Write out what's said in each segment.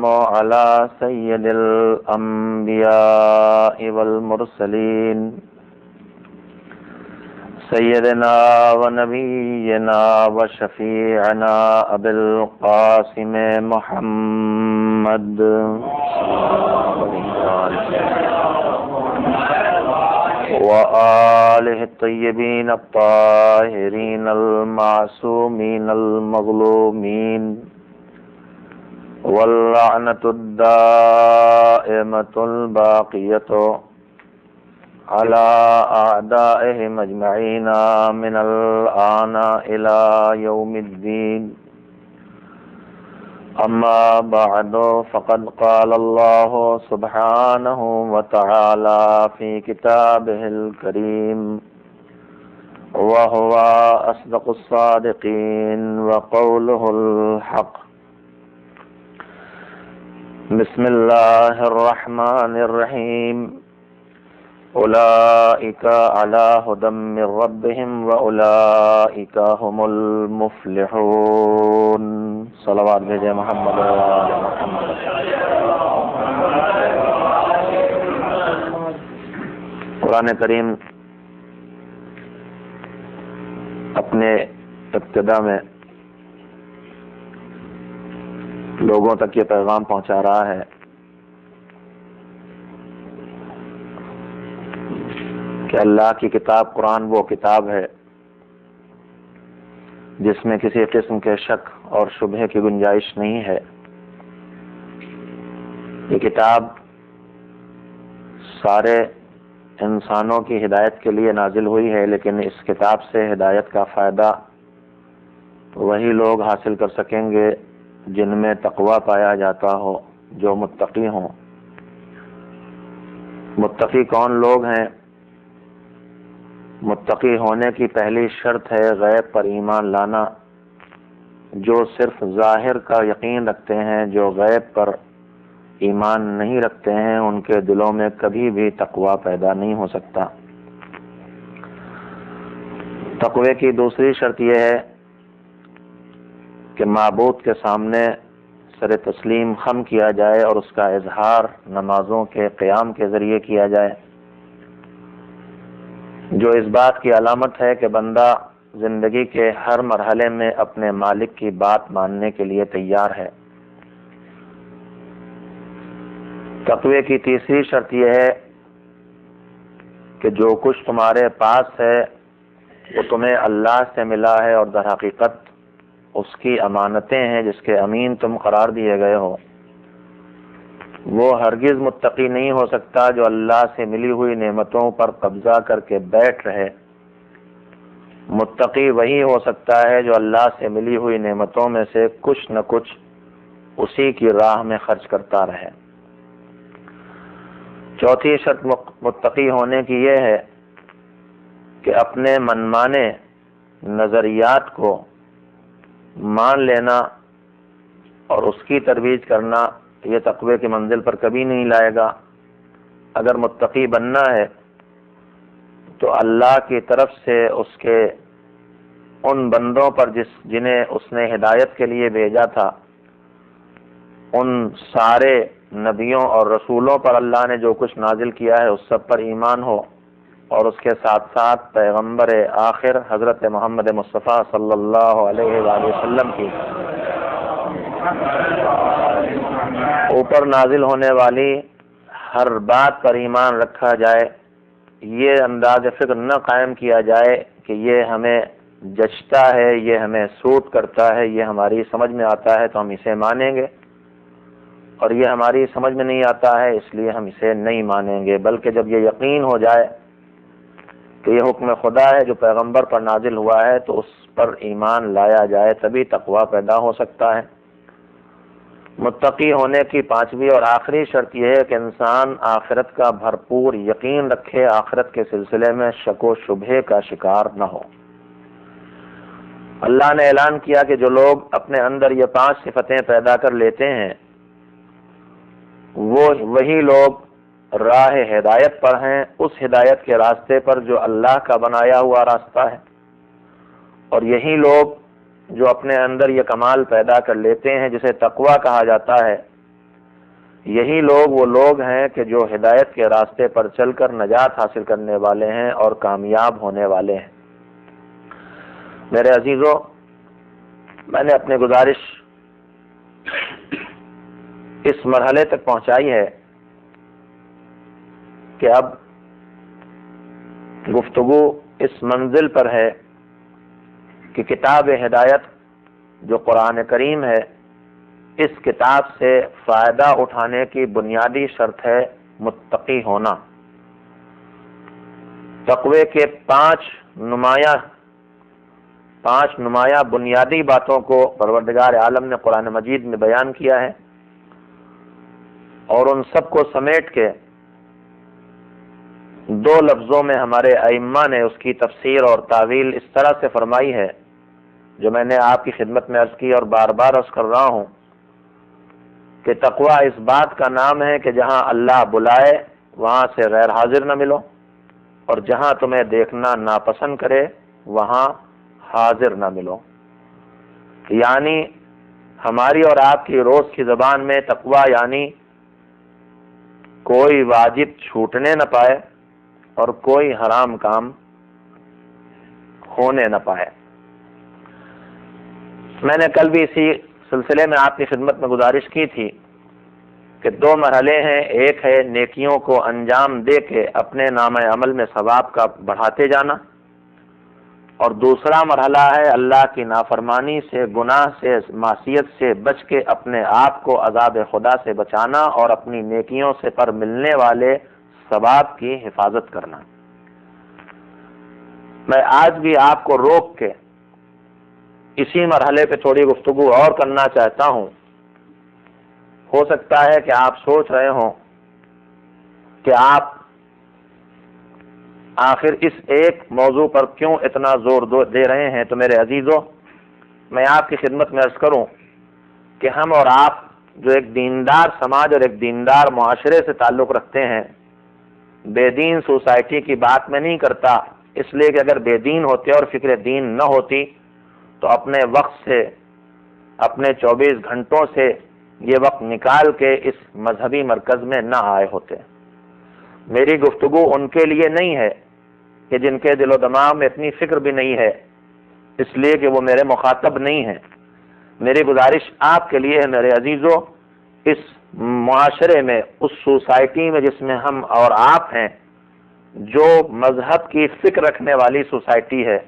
على سيد الأنبياء والمرسلين سيدنا ونبينا وشفيعنا أبي القاسم محمد وآله الطيبين الطاهرين المعصومين المظلومين واللعنة الدائمة الباقية على أعدائهم أجمعين من الآن إلى يوم الدين. أما بعد فقد قال الله سبحانه وتعالى في كتابه الكريم وهو أصدق الصادقين وقوله الحق. بسم الله الرحمن الرحيم. أولئك على هدى من ربهم وأولئك هم المفلحون. صلوات بھیجے محمد محمد. قرآن کریم اپنے ابتدا میں لوگوں تک یہ پیغام پہنچا رہا ہے کہ اللہ کی کتاب قرآن وہ کتاب ہے جس میں کسی قسم کے شک اور شبہے کی گنجائش نہیں ہے. یہ کتاب سارے انسانوں کی ہدایت کے لیے نازل ہوئی ہے، لیکن اس کتاب سے ہدایت کا فائدہ وہی لوگ حاصل کر سکیں گے جن میں تقوی پایا جاتا ہو، جو متقی ہوں. متقی کون لوگ ہیں؟ متقی ہونے کی پہلی شرط ہے غیب پر ایمان لانا. جو صرف ظاہر کا یقین رکھتے ہیں، جو غیب پر ایمان نہیں رکھتے ہیں، ان کے دلوں میں کبھی بھی تقوی پیدا نہیں ہو سکتا. تقوی کی دوسری شرط یہ ہے کہ معبود کے سامنے سر تسلیم خم کیا جائے اور اس کا اظہار نمازوں کے قیام کے ذریعے کیا جائے، جو اس بات کی علامت ہے کہ بندہ زندگی کے ہر مرحلے میں اپنے مالک کی بات ماننے کے لیے تیار ہے. تقوی کی تیسری شرط یہ ہے کہ جو کچھ تمہارے پاس ہے وہ تمہیں اللہ سے ملا ہے اور در حقیقت اس کی امانتیں ہیں جس کے امین تم قرار دیے گئے ہو. وہ ہرگز متقی نہیں ہو سکتا جو اللہ سے ملی ہوئی نعمتوں پر قبضہ کر کے بیٹھ رہے. متقی وہی ہو سکتا ہے جو اللہ سے ملی ہوئی نعمتوں میں سے کچھ نہ کچھ اسی کی راہ میں خرچ کرتا رہے. چوتھی شرط متقی ہونے کی یہ ہے کہ اپنے منمانے نظریات کو مان لینا اور اس کی ترویج کرنا یہ تقوی کی منزل پر کبھی نہیں لائے گا. اگر متقی بننا ہے تو اللہ کی طرف سے اس کے ان بندوں پر جنہیں اس نے ہدایت کے لیے بھیجا تھا، ان سارے نبیوں اور رسولوں پر اللہ نے جو کچھ نازل کیا ہے اس سب پر ایمان ہو، اور اس کے ساتھ ساتھ پیغمبر آخر حضرت محمد مصطفیٰ صلی اللہ علیہ وآلہ وسلم کی اوپر نازل ہونے والی ہر بات پر ایمان رکھا جائے. یہ انداز فکر نہ قائم کیا جائے کہ یہ ہمیں جچتا ہے، یہ ہمیں سوٹ کرتا ہے، یہ ہماری سمجھ میں آتا ہے تو ہم اسے مانیں گے، اور یہ ہماری سمجھ میں نہیں آتا ہے اس لیے ہم اسے نہیں مانیں گے. بلکہ جب یہ یقین ہو جائے کہ یہ حکم خدا ہے جو پیغمبر پر نازل ہوا ہے تو اس پر ایمان لایا جائے، تبھی تقوی پیدا ہو سکتا ہے. متقی ہونے کی پانچویں اور آخری شرط یہ ہے کہ انسان آخرت کا بھرپور یقین رکھے، آخرت کے سلسلے میں شک و شبہے کا شکار نہ ہو. اللہ نے اعلان کیا کہ جو لوگ اپنے اندر یہ 5 صفتیں پیدا کر لیتے ہیں وہی لوگ راہ ہدایت پر ہیں، اس ہدایت کے راستے پر جو اللہ کا بنایا ہوا راستہ ہے. اور یہی لوگ جو اپنے اندر یہ کمال پیدا کر لیتے ہیں جسے تقوی کہا جاتا ہے، یہی لوگ وہ لوگ ہیں کہ جو ہدایت کے راستے پر چل کر نجات حاصل کرنے والے ہیں اور کامیاب ہونے والے ہیں۔ میرے عزیزوں، میں نے اپنی گزارش اس مرحلے تک پہنچائی ہے کہ اب گفتگو اس منزل پر ہے کہ کتاب ہدایت جو قرآن کریم ہے، اس کتاب سے فائدہ اٹھانے کی بنیادی شرط ہے متقی ہونا۔ تقوی کے پانچ نمایاں بنیادی باتوں کو پروردگار عالم نے قرآن مجید میں بیان کیا ہے، اور ان سب کو سمیٹ کے دو لفظوں میں ہمارے ائمہ نے اس کی تفسیر اور تعویل اس طرح سے فرمائی ہے، جو میں نے آپ کی خدمت میں عرض کی اور بار بار عرض کر رہا ہوں کہ تقویٰ اس بات کا نام ہے کہ جہاں اللہ بلائے وہاں سے غیر حاضر نہ ملو، اور جہاں تمہیں دیکھنا ناپسند کرے وہاں حاضر نہ ملو۔ یعنی ہماری اور آپ کی روز کی زبان میں تقویٰ یعنی کوئی واجب چھوٹنے نہ پائے اور کوئی حرام کام ہونے نہ پائے۔ میں نے کل بھی اسی سلسلے میں آپ کی خدمت میں گزارش کی تھی کہ دو مرحلے ہیں، ایک ہے نیکیوں کو انجام دے کے اپنے نامہ عمل میں ثواب کا بڑھاتے جانا، اور دوسرا مرحلہ ہے اللہ کی نافرمانی سے، گناہ سے، معصیت سے بچ کے اپنے آپ کو عذاب خدا سے بچانا اور اپنی نیکیوں سے پر ملنے والے ثواب کی حفاظت کرنا۔ میں آج بھی آپ کو روک کے اسی مرحلے پہ تھوڑی گفتگو اور کرنا چاہتا ہوں۔ ہو سکتا ہے کہ آپ سوچ رہے ہوں کہ آپ آخر اس ایک موضوع پر کیوں اتنا زور دے رہے ہیں، تو میرے عزیزوں، میں آپ کی خدمت میں عرض کروں کہ ہم اور آپ جو ایک دیندار سماج اور ایک دیندار معاشرے سے تعلق رکھتے ہیں، بے دین سوسائٹی کی بات میں نہیں کرتا، اس لیے کہ اگر بے دین ہوتے اور فکر دین نہ ہوتی تو اپنے وقت سے، اپنے 24 گھنٹوں سے یہ وقت نکال کے اس مذہبی مرکز میں نہ آئے ہوتے۔ میری گفتگو ان کے لیے نہیں ہے کہ جن کے دل و دماغ میں اتنی فکر بھی نہیں ہے، اس لیے کہ وہ میرے مخاطب نہیں ہیں۔ میری گزارش آپ کے لیے ہے میرے عزیزوں، اس معاشرے میں، اس سوسائٹی میں جس میں ہم اور آپ ہیں، جو مذہب کی فکر رکھنے والی سوسائٹی ہے،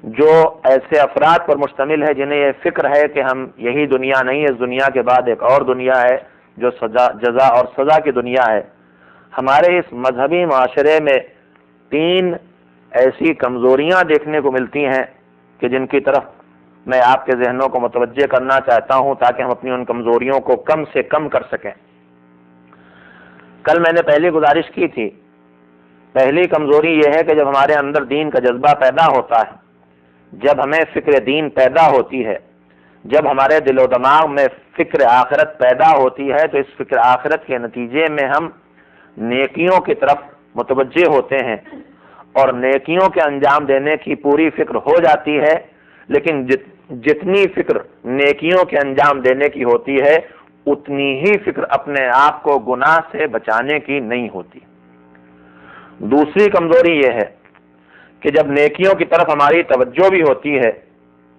جو ایسے افراد پر مشتمل ہے جنہیں یہ فکر ہے کہ ہم یہی دنیا نہیں ہے، اس دنیا کے بعد ایک اور دنیا ہے جو جزا اور سزا کی دنیا ہے۔ ہمارے اس مذہبی معاشرے میں تین ایسی کمزوریاں دیکھنے کو ملتی ہیں کہ جن کی طرف میں آپ کے ذہنوں کو متوجہ کرنا چاہتا ہوں تاکہ ہم اپنی ان کمزوریوں کو کم سے کم کر سکیں۔ کل میں نے پہلی گزارش کی تھی، پہلی کمزوری یہ ہے کہ جب ہمارے اندر دین کا جذبہ پیدا ہوتا ہے، جب ہمیں فکر دین پیدا ہوتی ہے، جب ہمارے دل و دماغ میں فکر آخرت پیدا ہوتی ہے، تو اس فکر آخرت کے نتیجے میں ہم نیکیوں کی طرف متوجہ ہوتے ہیں اور نیکیوں کے انجام دینے کی پوری فکر ہو جاتی ہے، لیکن جتنی فکر نیکیوں کے انجام دینے کی ہوتی ہے اتنی ہی فکر اپنے آپ کو گناہ سے بچانے کی نہیں ہوتی۔ دوسری کمزوری یہ ہے کہ جب نیکیوں کی طرف ہماری توجہ بھی ہوتی ہے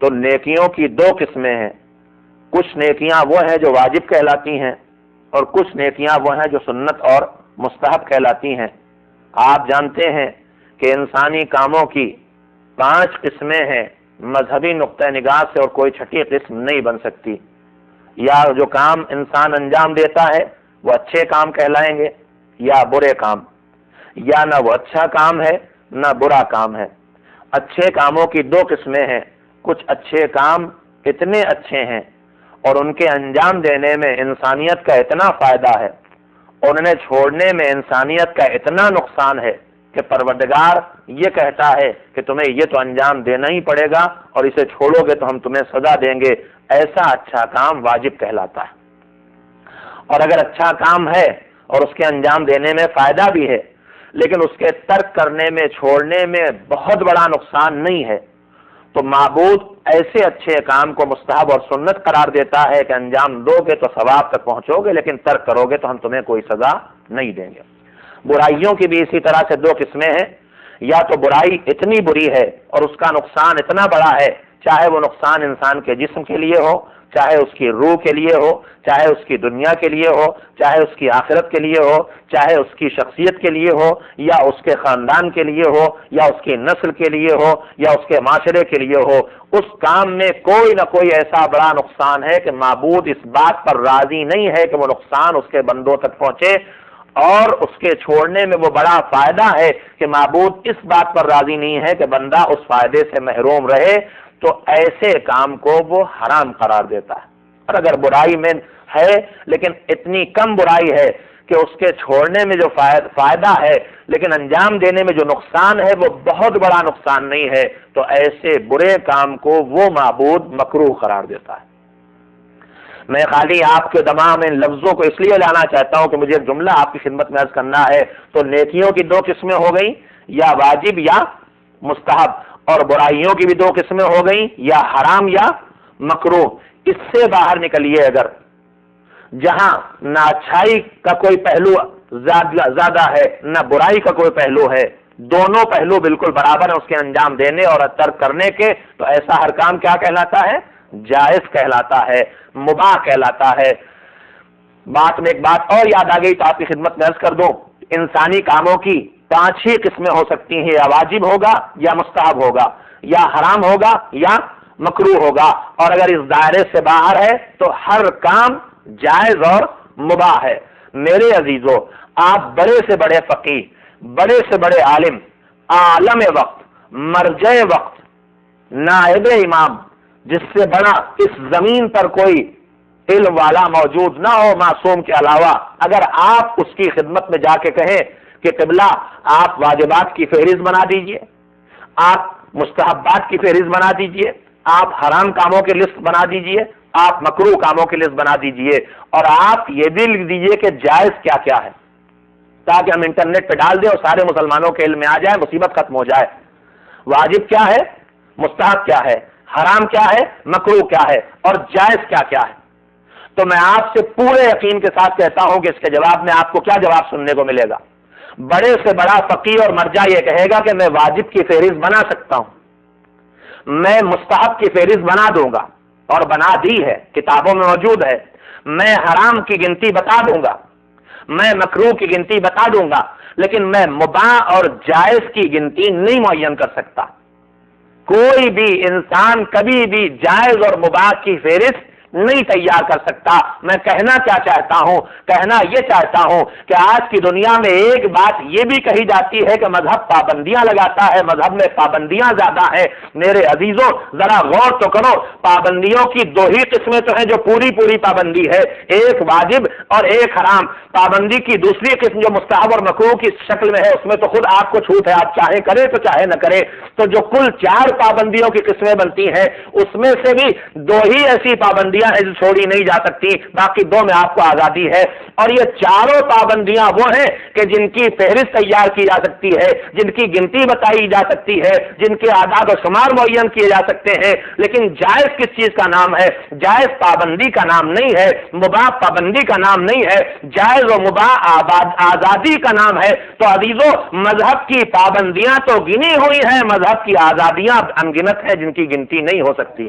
تو نیکیوں کی دو قسمیں ہیں، کچھ نیکیاں وہ ہیں جو واجب کہلاتی ہیں اور کچھ نیکیاں وہ ہیں جو سنت اور مستحب کہلاتی ہیں۔ آپ جانتے ہیں کہ انسانی کاموں کی 5 قسمیں ہیں، مذہبی نقطہ نگاہ سے اور کوئی چھٹی قسم نہیں بن سکتی۔ یا جو کام انسان انجام دیتا ہے وہ اچھے کام کہلائیں گے یا برے کام، یا نہ وہ اچھا کام ہے نہ برا کام ہے۔ اچھے کاموں کی 2 قسمیں ہیں، کچھ اچھے کام اتنے اچھے ہیں اور ان کے انجام دینے میں انسانیت کا اتنا فائدہ ہے اور انہیں چھوڑنے میں انسانیت کا اتنا نقصان ہے کہ پروردگار یہ کہتا ہے کہ تمہیں یہ تو انجام دینا ہی پڑے گا اور اسے چھوڑو گے تو ہم تمہیں سزا دیں گے۔ ایسا اچھا کام واجب کہلاتا ہے، اور اگر اچھا کام ہے اور اس کے انجام دینے میں فائدہ بھی ہے لیکن اس کے ترک کرنے میں، چھوڑنے میں بہت بڑا نقصان نہیں ہے، تو معبود ایسے اچھے کام کو مستحب اور سنت قرار دیتا ہے کہ انجام دو گے تو ثواب تک پہنچو گے، لیکن ترک کرو گے تو ہم تمہیں کوئی سزا نہیں دیں گے۔ برائیوں کی بھی اسی طرح سے دو قسمیں ہیں، یا تو برائی اتنی بری ہے اور اس کا نقصان اتنا بڑا ہے، چاہے وہ نقصان انسان کے جسم کے لیے ہو، چاہے اس کی روح کے لیے ہو، چاہے اس کی دنیا کے لیے ہو، چاہے اس کی آخرت کے لیے ہو، چاہے اس کی شخصیت کے لیے ہو، یا اس کے خاندان کے لیے ہو، یا اس کی نسل کے لیے ہو، یا اس کے معاشرے کے لیے ہو، اس کام میں کوئی نہ کوئی ایسا بڑا نقصان ہے کہ معبود اس بات پر راضی نہیں ہے کہ وہ نقصان اس کے بندوں تک پہنچے، اور اس کے چھوڑنے میں وہ بڑا فائدہ ہے کہ معبود اس بات پر راضی نہیں ہے کہ بندہ اس فائدے سے محروم رہے، تو ایسے کام کو وہ حرام قرار دیتا ہے۔ اور اگر برائی میں ہے لیکن اتنی کم برائی ہے کہ اس کے چھوڑنے میں جو فائدہ ہے لیکن انجام دینے میں جو نقصان ہے وہ بہت بڑا نقصان نہیں ہے، تو ایسے برے کام کو وہ معبود مکروہ قرار دیتا ہے۔ میں خالی آپ کے تمام ان لفظوں کو اس لیے لانا چاہتا ہوں کہ مجھے ایک جملہ آپ کی خدمت میں عرض کرنا ہے۔ تو نیکیوں کی دو قسمیں ہو گئیں، یا واجب یا مستحب، اور برائیوں کی بھی دو قسمیں ہو گئیں، یا حرام یا مکروہ۔ اس سے باہر نکلیے، اگر جہاں نہ اچھائی کا کوئی پہلو زیادہ ہے نہ برائی کا کوئی پہلو ہے، دونوں پہلو بالکل برابر ہیں اس کے انجام دینے اور ترک کرنے کے، تو ایسا ہر کام کیا کہلاتا ہے؟ جائز کہلاتا ہے، مباح کہلاتا ہے۔ بات میں ایک بات اور یاد آ گئی تو آپ کی خدمت میں عرض کر دوں، انسانی کاموں کی 5 ہی قسمیں ہو سکتی ہیں، یا واجب ہوگا یا مستحب ہوگا، یا حرام ہوگا یا مکروہ ہوگا، اور اگر اس دائرے سے باہر ہے تو ہر کام جائز اور مباح ہے۔ میرے عزیزو، آپ بڑے سے بڑے فقیہ، بڑے سے بڑے عالم، عالم وقت، مرجع وقت، نائب امام، جس سے بڑا اس زمین پر کوئی علم والا موجود نہ ہو معصوم کے علاوہ، اگر آپ اس کی خدمت میں جا کے کہیں کہ قبلہ آپ واجبات کی فہرست بنا دیجئے، آپ مستحبات کی فہرست بنا دیجئے، آپ حرام کاموں کی لسٹ بنا دیجئے، آپ مکروہ کاموں کی لسٹ بنا دیجئے، اور آپ یہ بھی لکھ دیجئے کہ جائز کیا کیا ہے، تاکہ ہم انٹرنیٹ پہ ڈال دیں اور سارے مسلمانوں کے علم میں آ جائے، مصیبت ختم ہو جائے۔ واجب کیا ہے، مستحب کیا ہے، حرام کیا ہے، مکروہ کیا ہے، اور جائز کیا کیا ہے، تو میں آپ سے پورے یقین کے ساتھ کہتا ہوں کہ اس کے جواب میں آپ کو کیا جواب سننے کو ملے گا؟ بڑے سے بڑا فقیہ اور مرجع یہ کہے گا کہ میں واجب کی فہرست بنا سکتا ہوں، میں مستحب کی فہرست بنا دوں گا، اور بنا دی ہے، کتابوں میں موجود ہے، میں حرام کی گنتی بتا دوں گا، میں مکروہ کی گنتی بتا دوں گا، لیکن میں مباح اور جائز کی گنتی نہیں معین کر سکتا۔ کوئی بھی انسان کبھی بھی جائز اور مباح کی فہرست نہیں تیار کر سکتا۔ میں کہنا کیا چاہتا ہوں؟ کہنا یہ چاہتا ہوں کہ آج کی دنیا میں ایک بات یہ بھی کہی جاتی ہے کہ مذہب پابندیاں لگاتا ہے، مذہب میں پابندیاں زیادہ ہیں۔ میرے عزیزوں، ذرا غور تو کرو، پابندیوں کی 2 ہی قسمیں تو ہیں جو پوری پابندی ہے، ایک واجب اور ایک حرام۔ پابندی کی دوسری قسم جو مستحب اور مکروہ کی شکل میں ہے، اس میں تو خود آپ کو چھوٹ ہے، آپ چاہے کرے تو چاہے نہ کرے۔ تو جو کل 4 پابندیوں کی قسمیں بنتی ہیں، اس میں سے بھی 2 ہی ایسی پابندیاں ہیں جو چھوڑی نہیں جا سکتی، باقی 2 میں آپ کو آزادی ہے۔ اور یہ 4 پابندیاں وہ ہیں کہ جن کی فہرست تیار کی جا سکتی ہے، جن کی گنتی بتائی جا سکتی ہے، جن کے اعداد و شمار معین کیے جا سکتے ہیں، لیکن جائز کس چیز کا نام ہے؟ جائز پابندی کا نام نہیں ہے، مباح پابندی کا نام نہیں ہے، جائز و مباح آزادی کا نام ہے۔ تو عزیزو، مذہب کی پابندیاں تو گنی ہوئی ہیں، مذہب کی آزادیاں انگنت ہیں جن کی گنتی نہیں ہو سکتی۔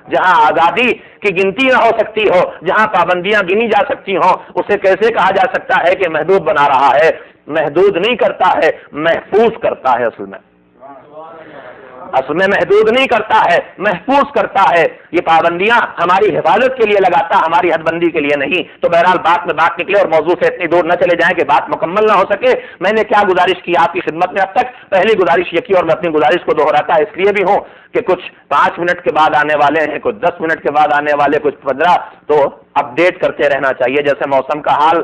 جہاں آزادی کی گنتی نہ ہو سکتی ہو، جہاں پابندیاں گنی جا سکتی ہوں، اسے کیسے کہا جا سکتا ہے کہ محدود بنا رہا ہے؟ محدود نہیں کرتا ہے، محفوظ کرتا ہے۔ اصل میں محدود نہیں کرتا ہے، محفوظ کرتا ہے۔ یہ پابندیاں ہماری حفاظت کے لیے لگاتا، ہماری حد بندی کے لیے نہیں۔ تو بہرحال بات میں بات نکلے اور موضوع سے اتنی دور نہ چلے جائیں کہ بات مکمل نہ ہو سکے۔ میں نے کیا گزارش کی آپ کی خدمت میں اب تک؟ پہلی گزارش یہ کی، اور میں اپنی گزارش کو دہراتا اس لیے بھی ہوں کہ کچھ 5 منٹ کے بعد آنے والے ہیں، کچھ 10 منٹ کے بعد آنے والے، کچھ 15، تو اپ ڈیٹ کرتے رہنا چاہیے۔ جیسے موسم کا حال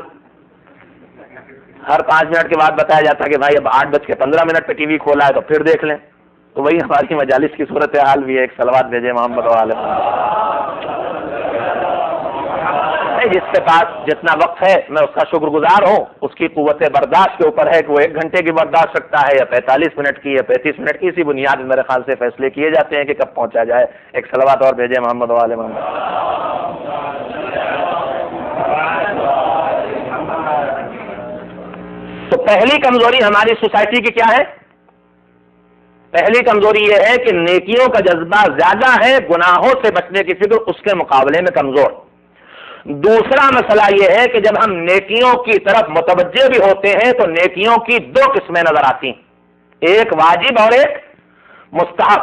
ہر 5 منٹ کے بعد بتایا جاتا ہے کہ بھائی اب 8:15 پہ ٹی وی کھولا ہے تو پھر دیکھ لیں، تو وہی ہماری مجالس کی صورتحال بھی ہے۔ ایک صلوات بھیجے محمد و آل محمد۔ ہے جس کے پاس جتنا وقت ہے میں اس کا شکر گزار ہوں. اس کی قوت برداشت کے اوپر ہے کہ وہ 1 گھنٹے کی برداشت رکھتا ہے یا 45 منٹ کی یا 35 منٹ کی. اسی بنیاد میرے خیال سے فیصلے کیے جاتے ہیں کہ کب پہنچا جائے. ایک صلوات اور بھیجے محمد وآل محمد. تو پہلی کمزوری ہماری سوسائٹی کی کیا ہے؟ پہلی کمزوری یہ ہے کہ نیکیوں کا جذبہ زیادہ ہے، گناہوں سے بچنے کی فکر اس کے مقابلے میں کمزور. دوسرا مسئلہ یہ ہے کہ جب ہم نیکیوں کی طرف متوجہ بھی ہوتے ہیں تو نیکیوں کی 2 قسمیں نظر آتی ہیں، ایک واجب اور ایک مستحب.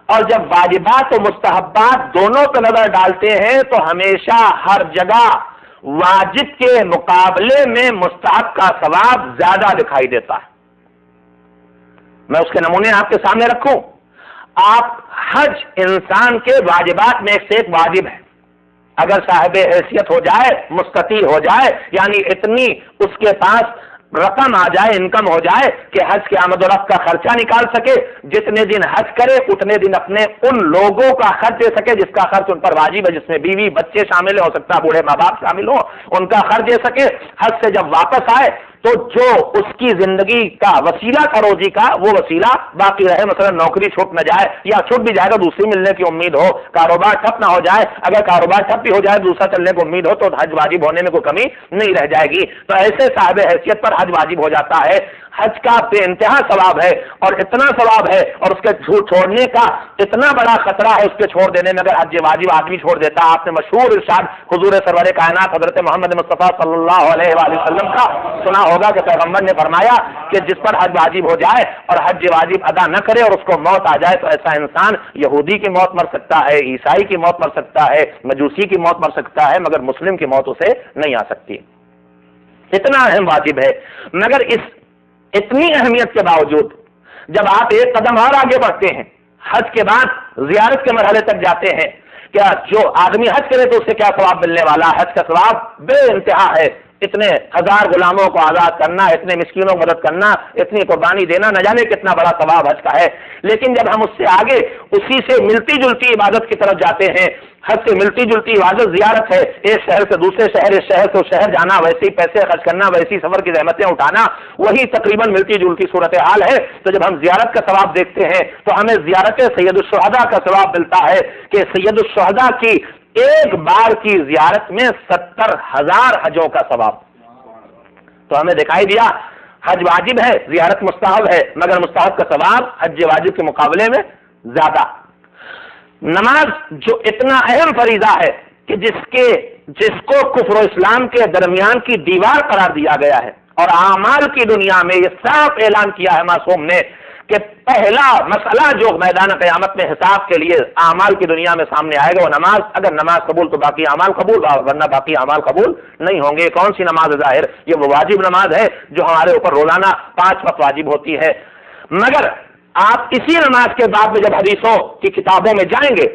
اور جب واجبات و مستحبات دونوں پہ نظر ڈالتے ہیں تو ہمیشہ ہر جگہ واجب کے مقابلے میں مستحب کا ثواب زیادہ دکھائی دیتا ہے. میں اس کے نمونے آپ کے سامنے رکھوں. آپ حج انسان کے واجبات میں ایک سے ایک واجب ہے. اگر صاحب حیثیت ہو جائے، مستطیع ہو جائے، یعنی اتنی اس کے پاس رقم آ جائے، انکم ہو جائے کہ حج کے آمد و رفت کا خرچہ نکال سکے، جتنے دن حج کرے اتنے دن اپنے ان لوگوں کا خرچ دے سکے جس کا خرچ ان پر واجب ہے، جس میں بیوی بچے شامل ہو سکتا ہے، بوڑھے ماں باپ شامل ہوں، ان کا خرچ دے سکے. حج سے جب واپس آئے تو جو اس کی زندگی کا وسیلہ تھا روزی کا، وہ وسیلہ باقی رہے. مثلا نوکری چھوٹ نہ جائے یا چھوٹ بھی جائے تو دوسری ملنے کی امید ہو، کاروبار ٹھپ نہ ہو جائے، اگر کاروبار ٹھپ بھی ہو جائے دوسرا چلنے کی امید ہو تو حج واجب ہونے میں کوئی کمی نہیں رہ جائے گی. تو ایسے صاحب حیثیت پر حج واجب ہو جاتا ہے. حج کا بے انتہا ثواب ہے اور اتنا ثواب ہے اور اس کے چھوڑنے کا اتنا بڑا خطرہ ہے اس کے چھوڑ دینے میں اگر حج واجب آدمی چھوڑ دیتا. آپ نے مشہور ارشاد حضور سرور کائنات حضرت محمد مصطفیٰ صلی اللہ علیہ وآلہ وسلم کا سنا ہوگا کہ پیغمبر نے فرمایا کہ جس پر حج واجب ہو جائے اور حج واجب ادا نہ کرے اور اس کو موت آ جائے تو ایسا انسان یہودی کی موت مر سکتا ہے، عیسائی کی موت مر سکتا ہے، مجوسی کی موت مر سکتا ہے، مگر مسلم کی موت اسے نہیں آ سکتی. اتنا اہم واجب ہے. مگر اس اتنی اہمیت کے باوجود جب آپ ایک قدم اور آگے بڑھتے ہیں، حج کے بعد زیارت کے مرحلے تک جاتے ہیں، کیا جو آدمی حج کرے تو اسے کیا ثواب ملنے والا؟ حج کا ثواب بے انتہا ہے. اتنے 1000 غلاموں کو آزاد کرنا، اتنے مسکینوں کو مدد کرنا، اتنی قربانی دینا، نہ جانے کتنا بڑا ثواب حج کا ہے. لیکن جب ہم اس سے آگے اسی سے ملتی جلتی عبادت کی طرف جاتے ہیں، حج سے ملتی جلتی عبادت زیارت ہے، ایک شہر سے دوسرے شہر، اس شہر سے اس شہر جانا، ویسے ہی پیسے خرچ کرنا، ویسی سفر کی زحمتیں اٹھانا، وہی تقریباً ملتی جلتی صورتحال ہے. تو جب ہم زیارت کا ثواب دیکھتے ہیں تو ہمیں زیارت سید الشہداء کا ثواب ملتا ہے کہ سید الشہداء کی ایک بار کی زیارت میں 70,000 حجوں کا ثواب. تو ہمیں دکھائی دیا حج واجب ہے، زیارت مستحب ہے، مگر مستحب کا ثواب حج واجب کے مقابلے میں زیادہ. نماز جو اتنا اہم فریضہ ہے کہ جس کو کفر و اسلام کے درمیان کی دیوار قرار دیا گیا ہے، اور اعمال کی دنیا میں یہ صاف اعلان کیا ہے معصوم نے کہ پہلا مسئلہ جو میدان قیامت میں حساب کے لیے اعمال کی دنیا میں سامنے آئے گا وہ نماز. اگر نماز قبول تو باقی اعمال قبول، ورنہ باقی اعمال قبول نہیں ہوں گے. کون سی نماز ظاہر؟ یہ وہ واجب نماز ہے جو ہمارے اوپر روزانہ 5 وقت واجب ہوتی ہے. مگر آپ اسی نماز کے بعد میں جب حدیثوں کی کتابوں میں جائیں گے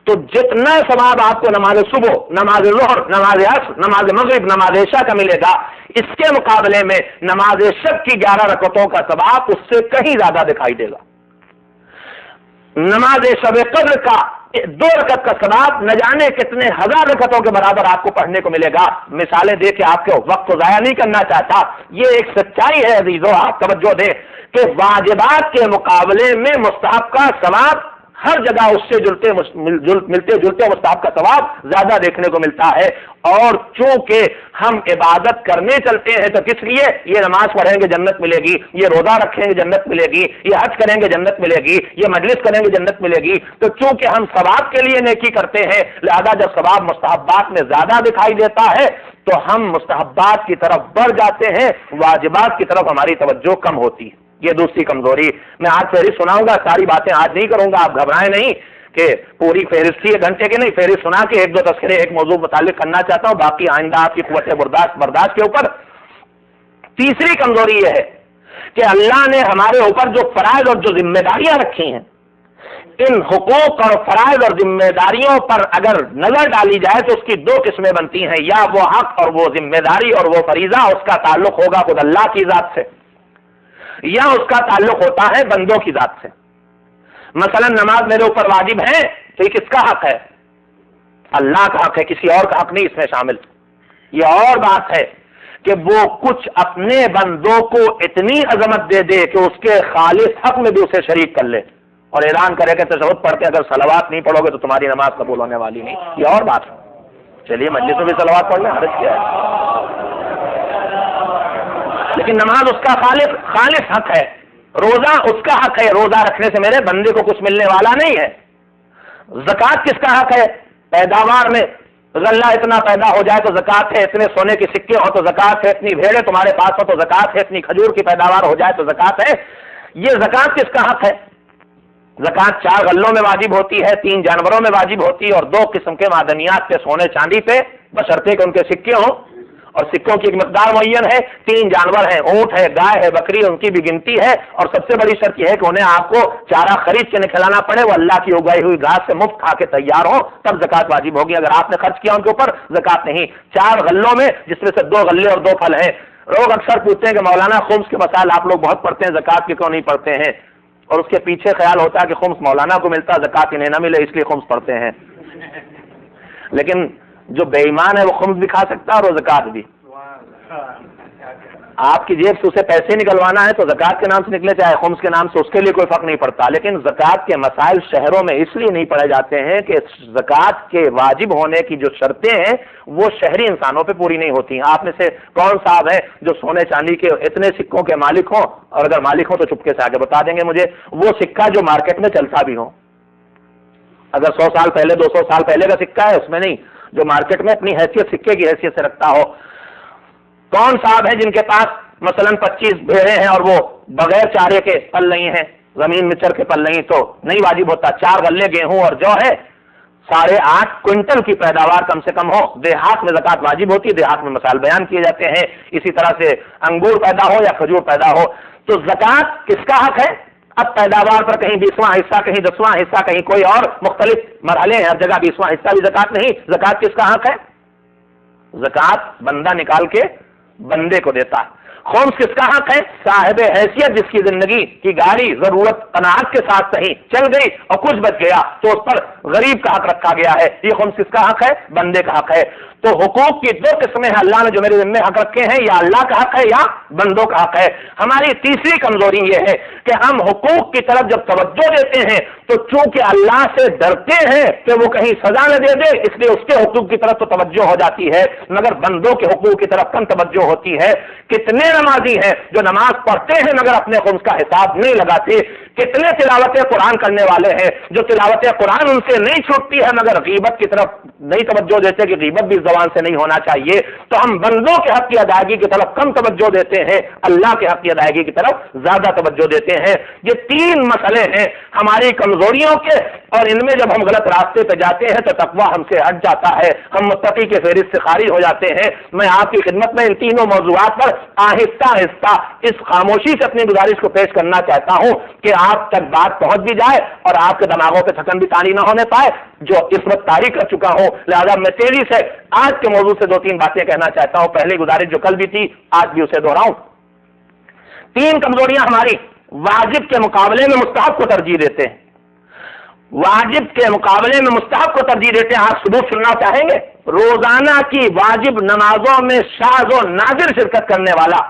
تو جتنا ثواب آپ کو نماز صبح، نماز ظہر، نماز عصر، نماز مغرب، نماز عشاء کا ملے گا، اس کے مقابلے میں نماز شب کی 11 رکعتوں کا ثواب اس سے کہیں زیادہ دکھائی دے گا. نماز شب قدر کا 2 رکعت کا ثواب نہ جانے کتنے 1000 رکعتوں کے برابر آپ کو پڑھنے کو ملے گا. مثالیں دے کے آپ کے وقت کو ضائع نہیں کرنا چاہتا. یہ ایک سچائی ہے عزیزو، آپ توجہ دیں کہ واجبات کے مقابلے میں مستحب کا ثواب ہر جگہ اس سے ملتے جلتے مستحب کا ثواب زیادہ دیکھنے کو ملتا ہے. اور چونکہ ہم عبادت کرنے چلتے ہیں تو کس لیے؟ یہ نماز پڑھیں گے جنت ملے گی، یہ روزہ رکھیں گے جنت ملے گی، یہ حج کریں گے جنت ملے گی، یہ مجلس کریں گے جنت ملے گی. تو چونکہ ہم ثواب کے لیے نیکی کرتے ہیں، لہذا جب ثواب مستحبات میں زیادہ دکھائی دیتا ہے تو ہم مستحبات کی طرف بڑھ جاتے ہیں، واجبات کی طرف ہماری توجہ کم ہوتی ہے. یہ دوسری کمزوری. میں آج فہرست سناؤں گا، ساری باتیں آج نہیں کروں گا، آپ گھبرائیں نہیں کہ پوری فہرست تھی 1 گھنٹے کی نہیں. فہرست سنا کے 1-2 تذکرے ایک موضوع متعلق کرنا چاہتا ہوں، باقی آئندہ آپ کی قوت برداشت کے اوپر. تیسری کمزوری یہ ہے کہ اللہ نے ہمارے اوپر جو فرائض اور جو ذمہ داریاں رکھی ہیں، ان حقوق اور فرائض اور ذمہ داریوں پر اگر نظر ڈالی جائے تو اس کی 2 قسمیں بنتی ہیں. یا وہ حق اور وہ ذمہ داری اور وہ فریضہ اس کا تعلق ہوگا خود اللہ کی ذات سے، یا اس کا تعلق ہوتا ہے بندوں کی ذات سے. مثلا نماز میرے اوپر واجب ہے تو یہ کس کا حق ہے؟ اللہ کا حق ہے، کسی اور کا حق نہیں اس میں شامل. یہ اور بات ہے کہ وہ کچھ اپنے بندوں کو اتنی عظمت دے دے کہ اس کے خالص حق میں بھی اسے شریک کر لے اور اعلان کرے کہ تشہد پڑھ کے اگر صلوات نہیں پڑھو گے تو تمہاری نماز قبول ہونے والی نہیں. یہ اور بات ہے. چلیے مجلس میں بھی صلوات پڑھ لیں، حرج کیا ہے؟ لیکن نماز اس کا خالص حق ہے، روزہ اس کا حق ہے. روزہ رکھنے سے میرے بندے کو کچھ ملنے والا نہیں ہے. زکوٰۃ کس کا حق ہے؟ پیداوار میں غلہ اتنا پیدا ہو جائے تو زکوٰۃ ہے، اتنے سونے کے سکے ہو تو زکوٰۃ ہے، اتنی بھیڑیں تمہارے پاس ہو تو زکوٰۃ ہے، اتنی کھجور کی پیداوار ہو جائے تو زکوٰۃ ہے. یہ زکوٰۃ کس کا حق ہے؟ زکوٰۃ 4 غلوں میں واجب ہوتی ہے، 3 جانوروں میں واجب ہوتی ہے اور 2 قسم کے معدنیات پہ، سونے چاندی پہ، بشرطے کہ ان کے سکے ہوں اور سکوں کی ایک مقدار معین ہے. 3 جانور ہیں، اونٹ ہے، گائے ہے، بکری، ان کی بھی گنتی ہے اور سب سے بڑی شرط یہ ہے کہ انہیں آپ کو چارہ خرید کے نہیں کھلانا پڑے، وہ اللہ کی اگائی ہوئی گھاس سے مفت کھا کے تیار ہو، تب زکوٰۃ واجب ہوگی. اگر آپ نے خرچ کیا ان کے اوپر زکوٰۃ نہیں. 4 غلوں میں جس میں سے 2 غلے اور 2 پھل ہیں. لوگ اکثر پوچھتے ہیں کہ مولانا خمس کے مسائل آپ لوگ بہت پڑھتے ہیں، زکوٰۃ کے کیوں نہیں پڑھتے ہیں؟ اور اس کے پیچھے خیال ہوتا ہے کہ خمس مولانا کو ملتا، زکوٰۃ انہیں نہ ملے اس لیے خمس پڑھتے ہیں. لیکن جو بے ایمان ہے وہ خمس بھی کھا سکتا ہے اور وہ زکوٰۃ بھی. آپ کی جیب سے اسے پیسے نکلوانا ہے تو زکوٰۃ کے نام سے نکلے چاہے خمس کے نام سے، اس کے لیے کوئی فرق نہیں پڑتا. لیکن زکوٰۃ کے مسائل شہروں میں اس لیے نہیں پڑھے جاتے ہیں کہ زکوٰۃ کے واجب ہونے کی جو شرطیں ہیں وہ شہری انسانوں پہ پوری نہیں ہوتی ہیں. آپ میں سے کون صاحب ہے جو سونے چاندی کے اتنے سکوں کے مالک ہوں، اور اگر مالک ہوں تو چپکے سے آگے بتا دیں گے مجھے، وہ سکہ جو مارکیٹ میں چلتا بھی ہو، اگر 100 سال پہلے 200 سال پہلے کا سکہ ہے اس میں نہیں، جو مارکیٹ میں اپنی حیثیت سکے کی حیثیت سے رکھتا ہو. کون صاحب ہے جن کے پاس مثلا 25 بھیڑیں ہیں اور وہ بغیر چارے کے پل رہی ہیں، زمین میں چر کے پل رہی، تو نہیں واجب ہوتا. 4 غلے گیہوں اور جو ہے 8.5 کوئنٹل کی پیداوار کم سے کم ہو. دیہات میں زکوٰۃ واجب ہوتی ہے، دیہات میں مسائل بیان کیے جاتے ہیں. اسی طرح سے انگور پیدا ہو یا کھجور پیدا ہو. تو زکوٰۃ کس کا حق ہے؟ اب پیداوار پر کہیں 20واں حصہ، کہیں 10واں حصہ، کہیں کوئی اور مختلف مرحلے ہیں، ہر جگہ 20واں حصہ بھی زکوٰۃ نہیں. زکوٰۃ کس کا حق ہے؟ زکوٰۃ بندہ نکال کے بندے کو دیتا ہے. خمس کس کا حق ہے؟ صاحب حیثیت جس کی زندگی کی گاڑی ضرورت قناعت کے ساتھ صحیح چل گئی اور کچھ بچ گیا تو اس پر غریب کا حق رکھا گیا ہے. یہ خمس کس کا حق ہے؟ بندے کا حق ہے. تو حقوق کی 2 قسمیں ہیں اللہ نے جو میرے ذمہ حق رکھے ہیں، یا اللہ کا حق ہے یا بندوں کا حق ہے. ہماری تیسری کمزوری یہ ہے کہ ہم حقوق کی طرف جب توجہ دیتے ہیں تو چونکہ اللہ سے ڈرتے ہیں کہ وہ کہیں سزا نہ دے دے، اس لیے اس کے حقوق کی طرف تو توجہ ہو جاتی ہے، مگر بندوں کے حقوق کی طرف کم توجہ ہوتی ہے. کتنے نمازی ہیں جو نماز پڑھتے ہیں مگر اپنے خمس کا حساب نہیں لگاتے. کتنے تلاوت قرآن کرنے والے ہیں جو تلاوت قرآن ان سے نہیں چھوٹتی ہے مگر غیبت کی طرف نہیں توجہ دیتے کہ غیبت بھی زبان سے نہیں ہونا چاہیے. تو ہم بندوں کے حق کی ادائیگی کی طرف کم توجہ دیتے ہیں، اللہ کے حق کی ادائیگی کی طرف زیادہ توجہ دیتے ہیں. یہ 3 مسئلے ہیں ہماری کمزوریوں کے، اور ان میں جب ہم غلط راستے پہ جاتے ہیں تو تقویٰ ہم سے ہٹ جاتا ہے، ہم متقی کے فہرست سے خارج ہو جاتے ہیں. میں آپ کی خدمت میں ان 3 موضوعات پر آہستہ آہستہ اس خاموشی سے اپنی گزارش کو پیش کرنا چاہتا ہوں کہ آپ تک بات پہنچ بھی جائے اور آپ کے دماغوں پہ تھکن بھی طاری نہ ہونے پائے جو اس وقت طاری کر چکا ہوں. لہذا میں تیزی سے آج کے موضوع سے 2-3 باتیں کہنا چاہتا ہوں. پہلی گزارش جو کل بھی تھی آج بھی اسے دوہراؤں. 3 کمزوریاں ہماری واجب کے مقابلے میں مستحب کو ترجیح دیتے ہیں. واجب کے مقابلے میں مستحب کو ترجیح دیتے ہیں. آپ ثبوت سننا چاہیں گے؟ روزانہ کی واجب نمازوں میں شاذ و نادر شرکت کرنے والا،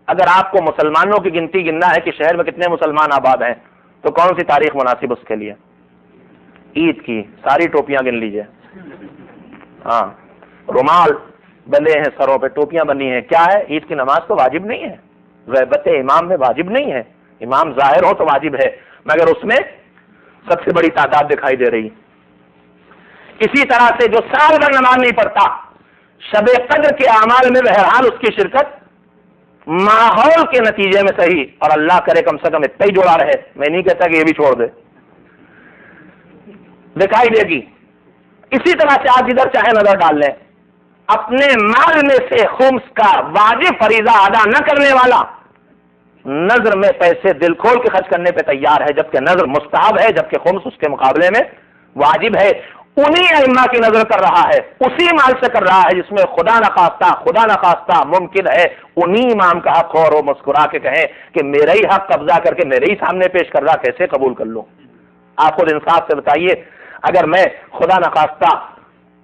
اگر آپ کو مسلمانوں کی گنتی گننا ہے کہ شہر میں کتنے مسلمان آباد ہیں تو کون سی تاریخ مناسب اس کے لیے؟ عید کی ساری ٹوپیاں گن لیجئے. ہاں، رومال بندے ہیں سروں پہ، ٹوپیاں بنی ہیں. کیا ہے؟ عید کی نماز تو واجب نہیں ہے، غیبت امام میں واجب نہیں ہے. امام ظاہر ہو تو واجب ہے مگر اس میں سب سے بڑی تعداد دکھائی دے رہی. اسی طرح سے جو سال بھر نماز نہیں پڑھتا، شب قدر کے اعمال میں بہرحال اس کی شرکت ماحول کے نتیجے میں صحیح، اور اللہ کرے کم سے کم اتنا ہی جوڑا رہے، میں نہیں کہتا کہ یہ بھی چھوڑ دے، دکھائی دے گی. اسی طرح سے آپ جدھر چاہے نظر ڈال لیں، اپنے مال میں سے خمس کا واجب فریضہ ادا نہ کرنے والا نظر میں پیسے دل کھول کے خرچ کرنے پہ تیار ہے، جبکہ نظر مستحب ہے، جبکہ خمس اس کے مقابلے میں واجب ہے. انہی ائمہ کی نظر کر رہا ہے، اسی مال سے کر رہا ہے جس میں خدا نخواستہ ممکن ہے انہی امام کا حق ہو اور وہ مسکرا کے کہیں کہ میرا ہی حق قبضہ کر کے میرے ہی سامنے پیش کر رہا، کیسے قبول کر لوں؟ آپ خود انصاف سے بتائیے، اگر میں خدا نخواستہ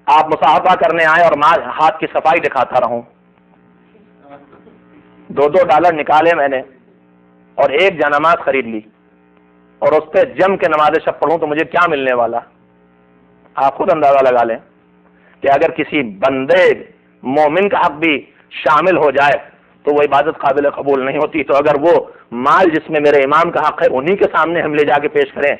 آپ مصاحبہ کرنے آئے اور میں ہاتھ کی صفائی دکھاتا رہوں. $2 نکالے میں نے اور ایک جانماز خرید لی اور اس پہ جم کے نماز شب پڑھوں تو مجھے کیا ملنے والا؟ آپ خود اندازہ لگا لیں کہ اگر کسی بندے مومن کا حق بھی شامل ہو جائے تو وہ عبادت قابل قبول نہیں ہوتی. تو اگر وہ مال جس میں میرے امام کا حق ہے انہی کے سامنے ہم لے جا کے پیش کریں،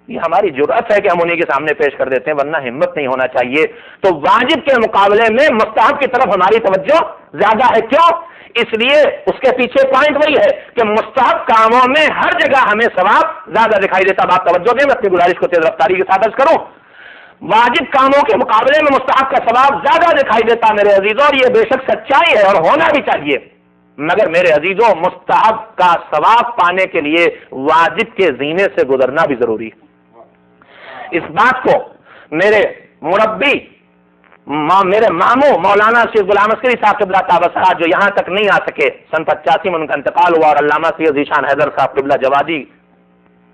یہ ہماری جرأت ہے کہ ہم انہی کے سامنے پیش کر دیتے ہیں، ورنہ ہمت نہیں ہونا چاہیے. تو واجب کے مقابلے میں مستحب کی طرف ہماری توجہ زیادہ ہے. کیوں؟ اس لیے اس کے پیچھے پوائنٹ وہی ہے کہ مستحب کاموں میں ہر جگہ ہمیں ثواب زیادہ دکھائی دیتا. آپ توجہ دیں، میں اپنی گزارش کو تیز رفتاری کے ساتھ عرض کروں. واجب کاموں کے مقابلے میں مستحب کا ثواب زیادہ دکھائی دیتا میرے عزیزوں، اور یہ بے شک سچائی ہے اور ہونا بھی چاہیے. مگر میرے عزیزوں مستحب کا ثواب پانے کے لیے واجب کے زینے سے گزرنا بھی ضروری ہے. اس بات کو میرے مربی میرے ماموں مولانا شیخ غلام عسکری صاحب قبلہ تابسرات جو یہاں تک نہیں آ سکے، سن 85 میں ان کا انتقال ہوا، اور علامہ سید ذیشان حیدر صاحب قبلہ جوادی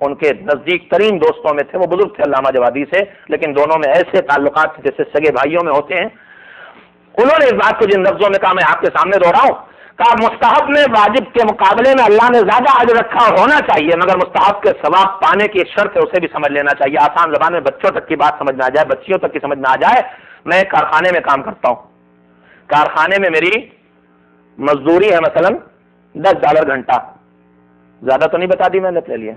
ان کے نزدیک ترین دوستوں میں تھے. وہ بزرگ تھے علامہ جوادی سے، لیکن دونوں میں ایسے تعلقات تھے جیسے سگے بھائیوں میں ہوتے ہیں. انہوں نے اس بات کو جن لفظوں میں کہا میں آپ کے سامنے دوہراؤں، کہا مستحب میں واجب کے مقابلے میں اللہ نے زیادہ اجر رکھا اور ہونا چاہیے، مگر مستحب کے ثواب پانے کی ایک شرط ہے، اسے بھی سمجھ لینا چاہیے. آسان زبان میں بچوں تک کی بات سمجھ نہ آ جائے، بچیوں تک کی سمجھ نہ آ جائے. میں کارخانے میں کام کرتا ہوں، کارخانے میں میری مزدوری ہے مثلا $10 گھنٹہ. زیادہ تو نہیں بتا دی میں نے اپنے لیے؟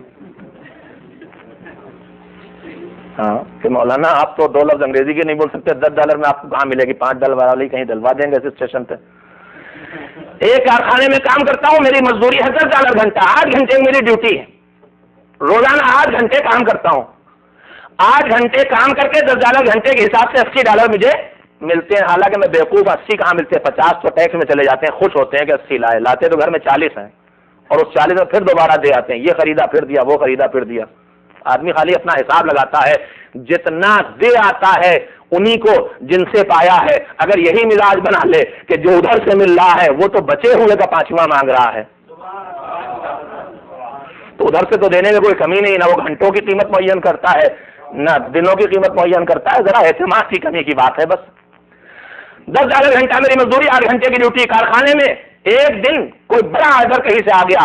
ہاں کہ مولانا آپ تو 2 لفظ انگریزی کے نہیں بول سکتے، $10 میں آپ کو کہاں ملے گی؟ $5 والی کہیں دلوا دیں گے اسٹیشن پہ. ایک کارخانے میں کام کرتا ہوں، میری مزدوری ہے $10 گھنٹہ. 8 گھنٹے میری ڈیوٹی ہے، روزانہ 8 گھنٹے کام کرتا ہوں. 8 گھنٹے کام کر کے $10 گھنٹے کے حساب سے $80 مجھے ملتے ہیں. حالانکہ میں بیوقوف، 80 کہاں ملتے ہیں، 50 تو ٹیکس میں چلے جاتے ہیں. خوش ہوتے ہیں کہ 80 لائے، لاتے تو گھر میں 40 ہیں، اور اس 40 میں پھر دوبارہ دے آتے ہیں. یہ خریدا پھر دیا، وہ خریدا پھر دیا. آدمی خالی اپنا حساب لگاتا ہے، جتنا دے آتا ہے انہی کو جن سے پایا ہے. اگر یہی مزاج بنا لے کہ جو ادھر سے مل رہا ہے وہ تو بچے ہوئے کا 5واں مانگ رہا ہے، تو ادھر سے تو دینے میں کوئی کمی نہیں. نہ وہ گھنٹوں کی قیمت معین کرتا ہے، نہ دنوں کی قیمت معین کرتا ہے. ذرا اعتماد کی کمی کی بات ہے بس. $10 گھنٹہ میری مزدوری، 8 گھنٹے کی ڈیوٹی. کارخانے میں ایک دن کوئی بڑا آرڈر کہیں سے آ گیا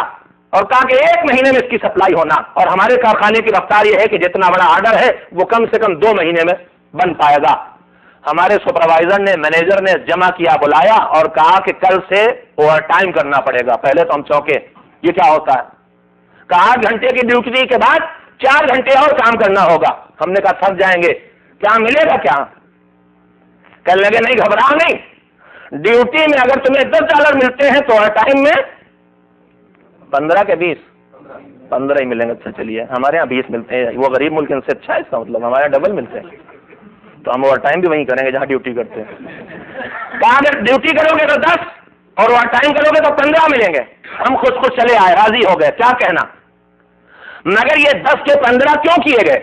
اور کہا کہ 1 مہینے میں اس کی سپلائی ہونا، اور ہمارے کارخانے کی رفتار یہ ہے کہ جتنا بڑا آرڈر ہے وہ کم سے کم 2 مہینے میں بن پائے گا. ہمارے سپروائزر نے، مینیجر نے جمع کیا، بلایا اور کہا کہ کل سے اوور ٹائم کرنا پڑے گا. پہلے تو ہم چونکے، یہ کیا ہوتا ہے؟ کہا 8 گھنٹے کی ڈیوٹی کے بعد 4 گھنٹے اور کام کرنا ہوگا. ہم نے کہا تھک جائیں گے، کیا ملے گا کیا؟ کہنے لگے نہیں گھبراؤ نہیں، ڈیوٹی میں اگر تمہیں $10 ملتے ہیں تو اوور ٹائم میں 15 کے 20 15 ہی ملیں گے. اچھا چلیے، ہمارے یہاں 20 ملتے ہیں، وہ غریب ملک ان سے اچھا ہے، اس کا مطلب ہمارے یہاں ڈبل ملتے ہیں، تو ہم اوور ٹائم بھی وہیں کریں گے جہاں ڈیوٹی کرتے ہیں. کہا اگر ڈیوٹی کرو گے تو 10 اور اوور ٹائم کرو گے تو 15 ملیں گے. ہم خود چلے آئے، راضی ہو گئے، کیا کہنا. مگر یہ 10 کے 15 کیوں کیے گئے؟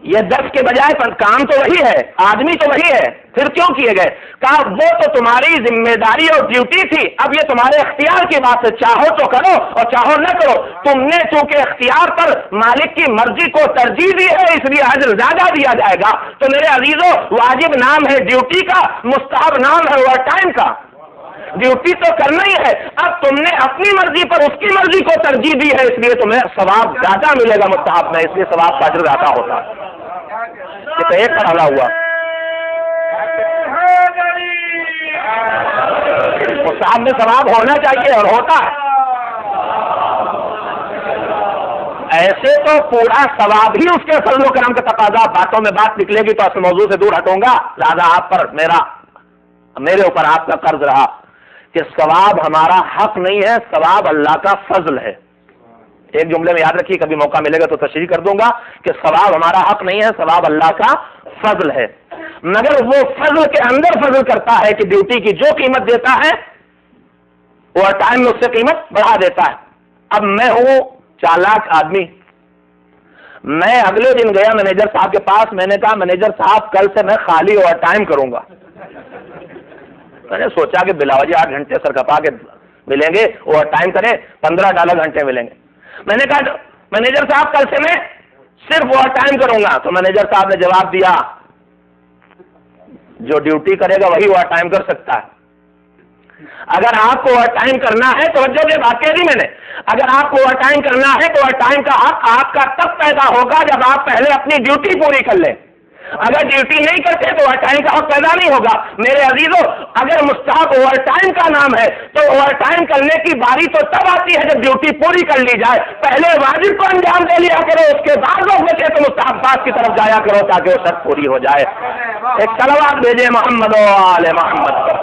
یہ 10 کے بجائے کام تو وہی ہے، آدمی تو وہی ہے، پھر کیوں کیے گئے؟ کہا وہ تو تمہاری ذمہ داری اور ڈیوٹی تھی، اب یہ تمہارے اختیار کی بات ہے، چاہو تو کرو اور چاہو نہ کرو. تم نے چونکہ اختیار پر مالک کی مرضی کو ترجیح دی ہے، اس لیے اجر زیادہ دیا جائے گا. تو میرے عزیزوں واجب نام ہے ڈیوٹی کا، مستحب نام ہے اوور ٹائم کا. ڈیوٹی تو کرنا ہی ہے، اب تم نے اپنی مرضی پر اس کی مرضی کو ترجیح دی ہے، اس لیے تمہیں ثواب زیادہ ملے گا مستحب میں، اس لیے ثواب کا اجر زیادہ ہوتا ہے. یہ تو ایک مرحلہ ہوا. مستحب میں ثواب ہونا چاہیے اور ہوتا ہے. ایسے تو پورا ثواب ہی اس کے فضل و کرم کا تقاضا. باتوں میں بات نکلے گی تو اصل موضوع سے دور ہٹوں گا، لہٰذا آپ پر میرے اوپر آپ کا قرض رہا کہ ثواب ہمارا حق نہیں ہے، ثواب اللہ کا فضل ہے. ایک جملے میں یاد رکھیے، کبھی موقع ملے گا تو تشریح کر دوں گا کہ ثواب ہمارا حق نہیں ہے، ثواب اللہ کا فضل ہے. مگر وہ فضل کے اندر فضل کرتا ہے کہ ڈیوٹی کی جو قیمت دیتا ہے اوور ٹائم میں اس سے قیمت بڑھا دیتا ہے. اب میں ہوں چالاک آدمی، میں اگلے دن گیا مینیجر صاحب کے پاس، میں نے کہا مینیجر صاحب کل سے میں خالی اوور ٹائم کروں گا. میں نے سوچا کہ بلا وجہ 8 گھنٹے سر کھپا کے ملیں گے، اوور ٹائم کریں $15 گھنٹے ملیں گے. میں نے کہا مینیجر صاحب کل سے میں صرف اوور ٹائم کروں گا. تو مینیجر صاحب نے جواب دیا جو ڈیوٹی کرے گا وہی اوور ٹائم کر سکتا ہے. اگر آپ کو اوور ٹائم کرنا ہے، توجہ دے بات کہہ دی میں نے، اگر آپ کو اوور ٹائم کرنا ہے تو اوور ٹائم کا حق آپ کا تب پیدا ہوگا جب آپ پہلے اپنی ڈیوٹی پوری کر لیں. اگر ڈیوٹی نہیں کرتے تو اوور ٹائم کا حق پیدا نہیں ہوگا. میرے عزیزو، اگر مستحب اوور ٹائم کا نام ہے تو اوور ٹائم کرنے کی باری تو تب آتی ہے جب ڈیوٹی پوری کر لی جائے. پہلے واجب کو انجام دے لیا کرو، اس کے بعد لوگ بچے تو مستحبات کی طرف جایا کرو تاکہ وہ شرط پوری ہو جائے. ایک صلوات بھیجے محمد و آل محمد پر.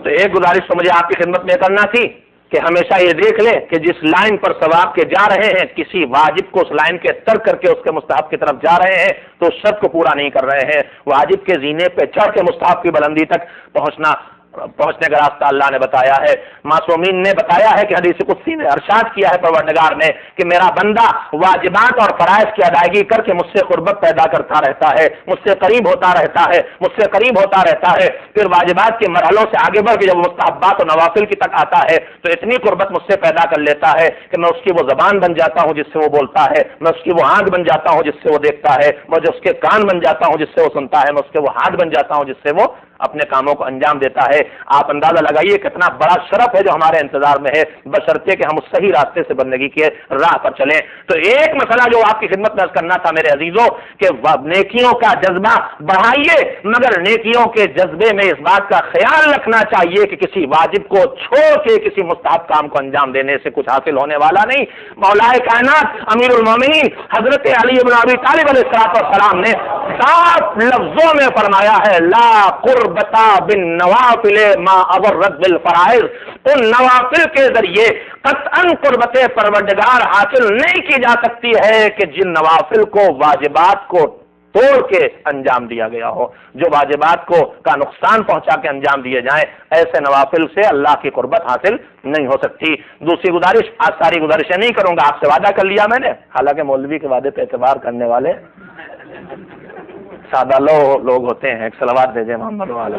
تو ایک گزارش تو مجھے آپ کی خدمت میں کرنا تھی کہ ہمیشہ یہ دیکھ لیں کہ جس لائن پر ثواب کے جا رہے ہیں، کسی واجب کو اس لائن کے ترک کر کے اس کے مستحب کی طرف جا رہے ہیں تو اس شرط کو پورا نہیں کر رہے ہیں. واجب کے زینے پہ چڑھ کے مستحب کی بلندی تک پہنچنے کا راستہ اللہ نے بتایا ہے. معصومین نے بتایا ہے کہ حدیث قدسی میں ارشاد کیا ہے پروردگار نے کہ میرا بندہ واجبات اور فرائض کی ادائیگی کر کے مجھ سے قربت پیدا کرتا رہتا ہے، مجھ سے قریب ہوتا رہتا ہے، مجھ سے قریب ہوتا رہتا ہے. پھر واجبات کے مرحلوں سے آگے بڑھ کے جب مستحبات اور نوافل کی تک آتا ہے تو اتنی قربت مجھ سے پیدا کر لیتا ہے کہ میں اس کی وہ زبان بن جاتا ہوں جس سے وہ بولتا ہے، میں اس کی وہ آنکھ بن جاتا ہوں جس سے وہ دیکھتا ہے، میں اس کے کان بن جاتا ہوں جس سے وہ سنتا ہے، میں اس کے وہ ہاتھ بن جاتا ہوں جس سے وہ اپنے کاموں کو انجام دیتا ہے. آپ اندازہ لگائیے کتنا بڑا شرف ہے جو ہمارے انتظار میں ہے، بشرطے کہ ہم اس صحیح راستے سے بندگی کے راہ پر چلیں. تو ایک مسئلہ جو آپ کی خدمت میں عرض کرنا تھا میرے عزیزوں کہ نیکیوں کا جذبہ بڑھائیے، مگر نیکیوں کے جذبے میں اس بات کا خیال رکھنا چاہیے کہ کسی واجب کو چھوڑ کے کسی مستحب کام کو انجام دینے سے کچھ حاصل ہونے والا نہیں. مولا کائنات امیر المومنین حضرت علی بن ابی طالب علیہ السلام نے صاف لفظوں میں فرمایا ہے لا قربتا بالنوافل ما اضرت بالفرائض. ان نوافل کے ذریعے قطعاً قربت پروردگار حاصل نہیں کی جا سکتی ہے کہ جن نوافل کو واجبات کو توڑ کے انجام دیا گیا ہو، جو واجبات کو کا نقصان پہنچا کے انجام دیے جائیں، ایسے نوافل سے اللہ کی قربت حاصل نہیں ہو سکتی. دوسری گزارش، آج ساری گزارشیں نہیں کروں گا، آپ سے وعدہ کر لیا میں نے، حالانکہ مولوی کے وعدے پہ اعتبار کرنے والے سادہ لوگ ہوتے ہیں. ایک صلوات بھیجے محمد والے.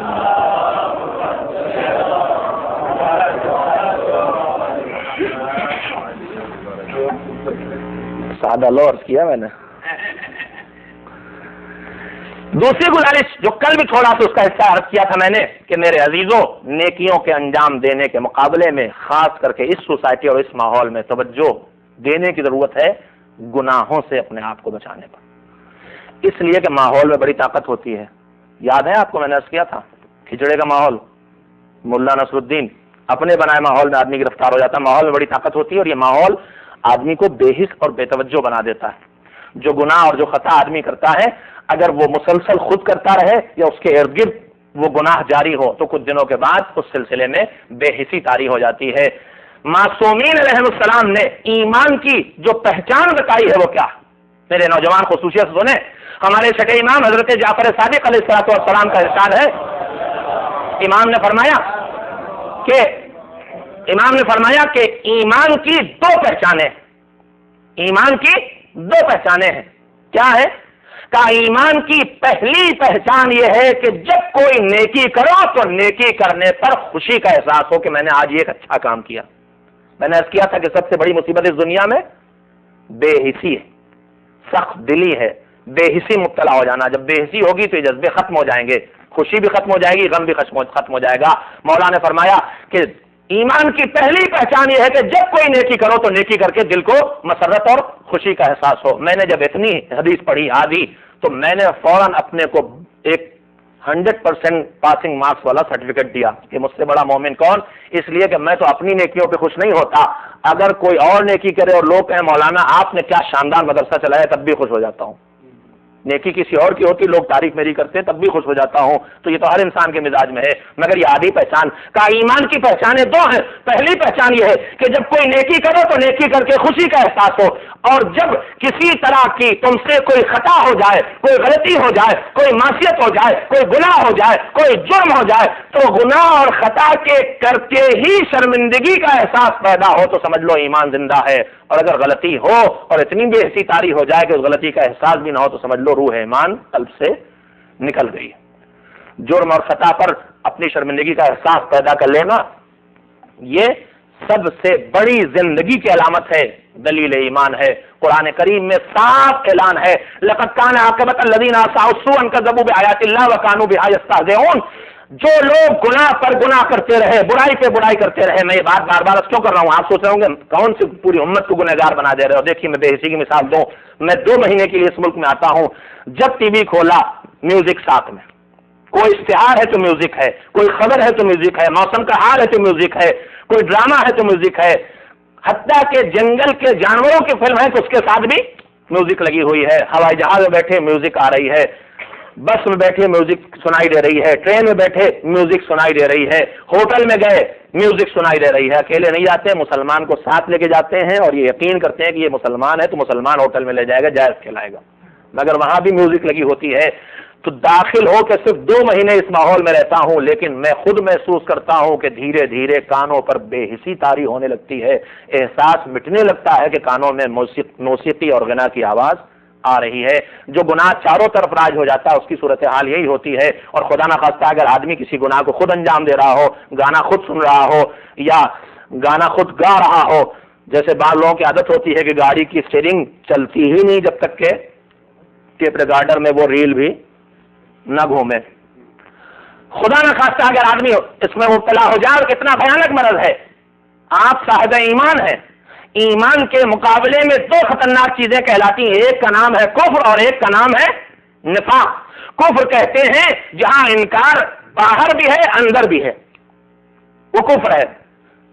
سادہ لو عرض کیا میں نے. دوسری گزارش جو کل بھی تھوڑا سا اس کا حصہ عرض کیا تھا میں نے کہ میرے عزیزوں، نیکیوں کے انجام دینے کے مقابلے میں خاص کر کے اس سوسائٹی اور اس ماحول میں توجہ دینے کی ضرورت ہے گناہوں سے اپنے آپ کو بچانے پر. اس لیے کہ ماحول میں بڑی طاقت ہوتی ہے. یاد ہے آپ کو میں نے عرض کیا تھا کھچڑے کا ماحول، ملا نصر الدین اپنے بنائے ماحول میں آدمی گرفتار ہو جاتا ہے. ماحول میں بڑی طاقت ہوتی ہے اور یہ ماحول آدمی کو بے حس اور بے توجہ بنا دیتا ہے. جو گناہ اور جو خطا آدمی کرتا ہے اگر وہ مسلسل خود کرتا رہے یا اس کے ارد گرد وہ گناہ جاری ہو تو کچھ دنوں کے بعد اس سلسلے میں بے حسی طاری ہو جاتی ہے. معصومین علیہ السلام نے ایمان کی جو پہچان بتائی ہے وہ کیا؟ میرے نوجوان خصوصیت سنیں. ہمارے چھٹے امام حضرت جعفر صادق علیہ السلام کا ارشاد ہے، امام نے فرمایا کہ ایمان کی دو پہچانیں، ایمان کی دو پہچانیں ہیں. کیا ہے؟ کہ ایمان کی پہلی پہچان یہ ہے کہ جب کوئی نیکی کرو تو نیکی کرنے پر خوشی کا احساس ہو کہ میں نے آج یہ ایک اچھا کام کیا. میں نے عرض کیا تھا کہ سب سے بڑی مصیبت اس دنیا میں بے حسی ہے، سخت دلی ہے، بے حسی مبتلا ہو جانا. جب بے حسی ہوگی تو یہ جذبے ختم ہو جائیں گے، خوشی بھی ختم ہو جائے گی، غم بھی ختم ہو جائے گا. مولا نے فرمایا کہ ایمان کی پہلی پہچان یہ ہے کہ جب کوئی نیکی کرو تو نیکی کر کے دل کو مسرت اور خوشی کا احساس ہو. میں نے جب اتنی حدیث پڑھی آدھی تو میں نے فوراً اپنے کو ایک 100% پاسنگ مارکس والا سرٹیفکیٹ دیا کہ مجھ سے بڑا مومن کون. اس لیے کہ میں تو اپنی نیکیوں پہ خوش نہیں ہوتا، اگر کوئی اور نیکی کرے اور لوگ کہیں مولانا آپ نے کیا شاندار مدرسہ چلایا تب بھی خوش ہو جاتا ہوں. نیکی کسی اور کی ہوتی، لوگ تعریف میری کرتے تب بھی خوش ہو جاتا ہوں. تو یہ تو ہر انسان کے مزاج میں ہے. مگر یہ آدھی پہچان کا ایمان کی پہچانیں دو ہیں. پہلی پہچان یہ ہے کہ جب کوئی نیکی کرو تو نیکی کر کے خوشی کا احساس ہو، اور جب کسی طرح کی تم سے کوئی خطا ہو جائے، کوئی غلطی ہو جائے، کوئی معصیت ہو جائے، کوئی گناہ ہو جائے، کوئی جرم ہو جائے تو گناہ اور خطا کے کر کے ہی شرمندگی کا احساس پیدا ہو تو سمجھ لو ایمان زندہ ہے. اور اگر غلطی ہو اور اتنی بے حسی طاری ہو جائے کہ اس غلطی کا احساس بھی نہ ہو تو سمجھ لو روح ایمان قلب سے نکل گئی. جرم اور خطا پر اپنی شرمندگی کا احساس پیدا کر لینا یہ سب سے بڑی زندگی کی علامت ہے، دلیل ایمان ہے۔ قرآن کریم میں صاف اعلان ہے، لقد کان عاقبۃ الذین عصوا السوء ان کذبوا بآیات اللہ وکانوا بہا یستہزئون۔ جو لوگ گناہ پر گناہ کرتے رہے، برائی پہ برائی کرتے رہے، میں یہ بات بار بار کیوں کر رہا ہوں؟ آپ سوچ رہے ہوں گے کون سی پوری امت کو گنہگار بنا دے رہے ہو؟ دیکھیے میں بے حسی کی مثال دوں، میں 2 مہینے کے لیے اس ملک میں آتا ہوں، جب ٹی وی کھولا میوزک ساتھ میں، کوئی اشتہار ہے تو میوزک ہے، کوئی خبر ہے تو میوزک ہے، موسم کا حال ہے تو میوزک ہے، کوئی ڈرامہ ہے تو میوزک ہے، حتیٰ کہ جنگل کے جانوروں کی فلم ہے تو اس کے ساتھ بھی میوزک لگی ہوئی ہے۔ ہوائی جہاز میں بیٹھے میوزک آ رہی ہے، بس میں بیٹھے میوزک سنائی دے رہی ہے، ٹرین میں بیٹھے میوزک سنائی دے رہی ہے، ہوٹل میں گئے میوزک سنائی دے رہی ہے۔ اکیلے نہیں جاتے، مسلمان کو ساتھ لے کے جاتے ہیں اور یہ یقین کرتے ہیں کہ یہ مسلمان ہے تو مسلمان ہوٹل میں لے جائے گا، جائز کھلائے گا، مگر وہاں بھی میوزک لگی ہوتی ہے۔ تو داخل ہو کے صرف 2 مہینے اس ماحول میں رہتا ہوں، لیکن میں خود محسوس کرتا ہوں کہ دھیرے دھیرے کانوں پر بے حسی طاری ہونے لگتی ہے، احساس مٹنے لگتا ہے کہ کانوں میں موسیقی اور غنا کی آواز آ رہی ہے۔ جو گناہ چاروں طرف راج ہو جاتا ہے اس کی صورتحال یہی ہوتی ہے۔ اور خدا نخواستہ اگر آدمی کسی گناہ کو خود انجام دے رہا ہو، گانا خود سن رہا ہو یا گانا خود گا رہا ہو، جیسے بعض لوگوں کی عادت ہوتی ہے کہ گاڑی کی اسٹیئرنگ چلتی ہی نہیں جب تک کہ ٹیپ ریکارڈر میں وہ ریل بھی نہ گھومے۔ خدا نخواستہ اگر آدمی اس میں مبتلا ہو جائے، اور کتنا بھیانک مرض ہے۔ آپ صاحب ایمان ہیں، ایمان کے مقابلے میں 2 خطرناک چیزیں کہلاتی ہیں، ایک کا نام ہے کفر اور ایک کا نام ہے نفاق۔ کفر کہتے ہیں جہاں انکار باہر بھی ہے اندر بھی ہے، وہ کفر ہے۔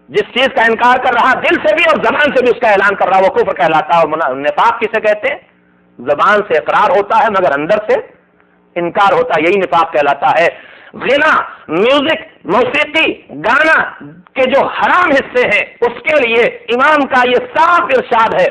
جس چیز کا انکار کر رہا دل سے بھی اور زبان سے بھی اس کا اعلان کر رہا وہ کفر کہلاتا ہے۔ اور نفاق کسے کہتے ہیں؟ زبان سے اقرار ہوتا ہے مگر اندر سے انکار ہوتا ہے، یہی نفاق کہلاتا ہے۔ غنا، میوزک، موسیقی، گانا کے جو حرام حصے ہیں اس کے لیے امام کا یہ صاف ارشاد ہے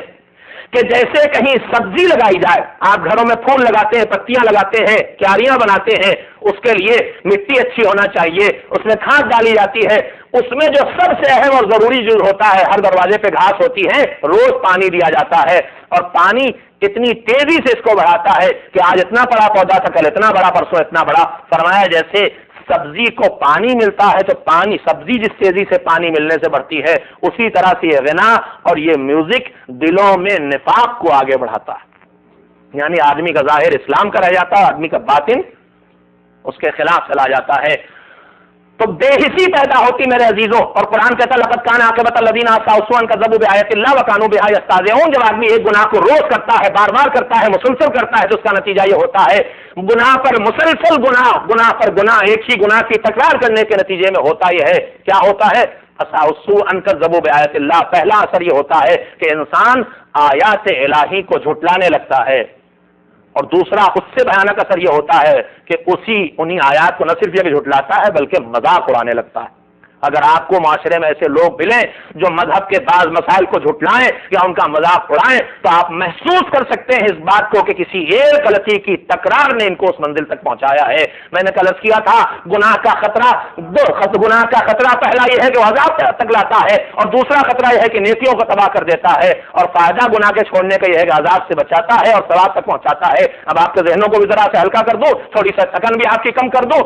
کہ جیسے کہیں سبزی لگائی جائے، آپ گھروں میں پھول لگاتے ہیں، پتیاں لگاتے ہیں، کیاریاں بناتے ہیں، اس کے لیے مٹی اچھی ہونا چاہیے، اس میں کھاد ڈالی جاتی ہے، اس میں جو سب سے اہم اور ضروری چیز ہوتا ہے، ہر دروازے پہ گھاس ہوتی ہے، روز پانی دیا جاتا ہے، اور پانی اتنی تیزی سے اس کو بڑھاتا ہے کہ آج اتنا بڑا پودا تھا، کل اتنا بڑا، پرسوں اتنا بڑا۔ فرمایا جیسے سبزی کو پانی ملتا ہے تو پانی، سبزی جس تیزی سے پانی ملنے سے بڑھتی ہے، اسی طرح سے یہ غنا اور یہ میوزک دلوں میں نفاق کو آگے بڑھاتا ہے، یعنی آدمی کا ظاہر اسلام کا رہ جاتا ہے، آدمی کا باطن اس کے خلاف چلا جاتا ہے۔ تو بے حسی پیدا ہوتی میرے عزیزوں، اور قرآن کہتا ہے لقد کان عاقبۃ الذین عصوا السوء ان کذبوا بآیات اللہ وکانوا بہا یستہزئون۔ جب آدمی ایک گناہ کو روز کرتا ہے، بار بار کرتا ہے، مسلسل کرتا ہے، تو اس کا نتیجہ یہ ہوتا ہے، گناہ پر مسلسل گناہ، گناہ پر گناہ، ایک ہی گناہ کی تکرار کرنے کے نتیجے میں ہوتا یہ ہے، کیا ہوتا ہے؟ عصوا السوء ان کذبوا بآیات اللہ۔ پہلا اثر یہ ہوتا ہے کہ انسان آیات الہی کو جھٹلانے لگتا ہے، اور دوسرا اس سے بھیانک اثر یہ ہوتا ہے کہ انہی آیات کو نہ صرف یہ جھٹلاتا ہے بلکہ مذاق اڑانے لگتا ہے۔ اگر آپ کو معاشرے میں ایسے لوگ ملیں جو مذہب کے بعض مسائل کو جھٹلائیں یا ان کا مذاق اڑائیں تو آپ محسوس کر سکتے ہیں اس بات کو کہ کسی ایک غلطی کی تکرار نے ان کو اس منزل تک پہنچایا ہے۔ میں نے کل عرض کیا تھا گناہ کا خطرہ، گناہ کا خطرہ پہلا یہ ہے کہ وہ عذاب تک لاتا ہے، اور دوسرا خطرہ یہ ہے کہ نیکیوں کو تباہ کر دیتا ہے، اور فائدہ گناہ کے چھوڑنے کا یہ ہے کہ عذاب سے بچاتا ہے اور ثواب تک پہنچاتا ہے۔ اب آپ کے ذہنوں کو بھی ذرا سے ہلکا کر دو، تھوڑی سی تھکن بھی آپ کی کم کر دو۔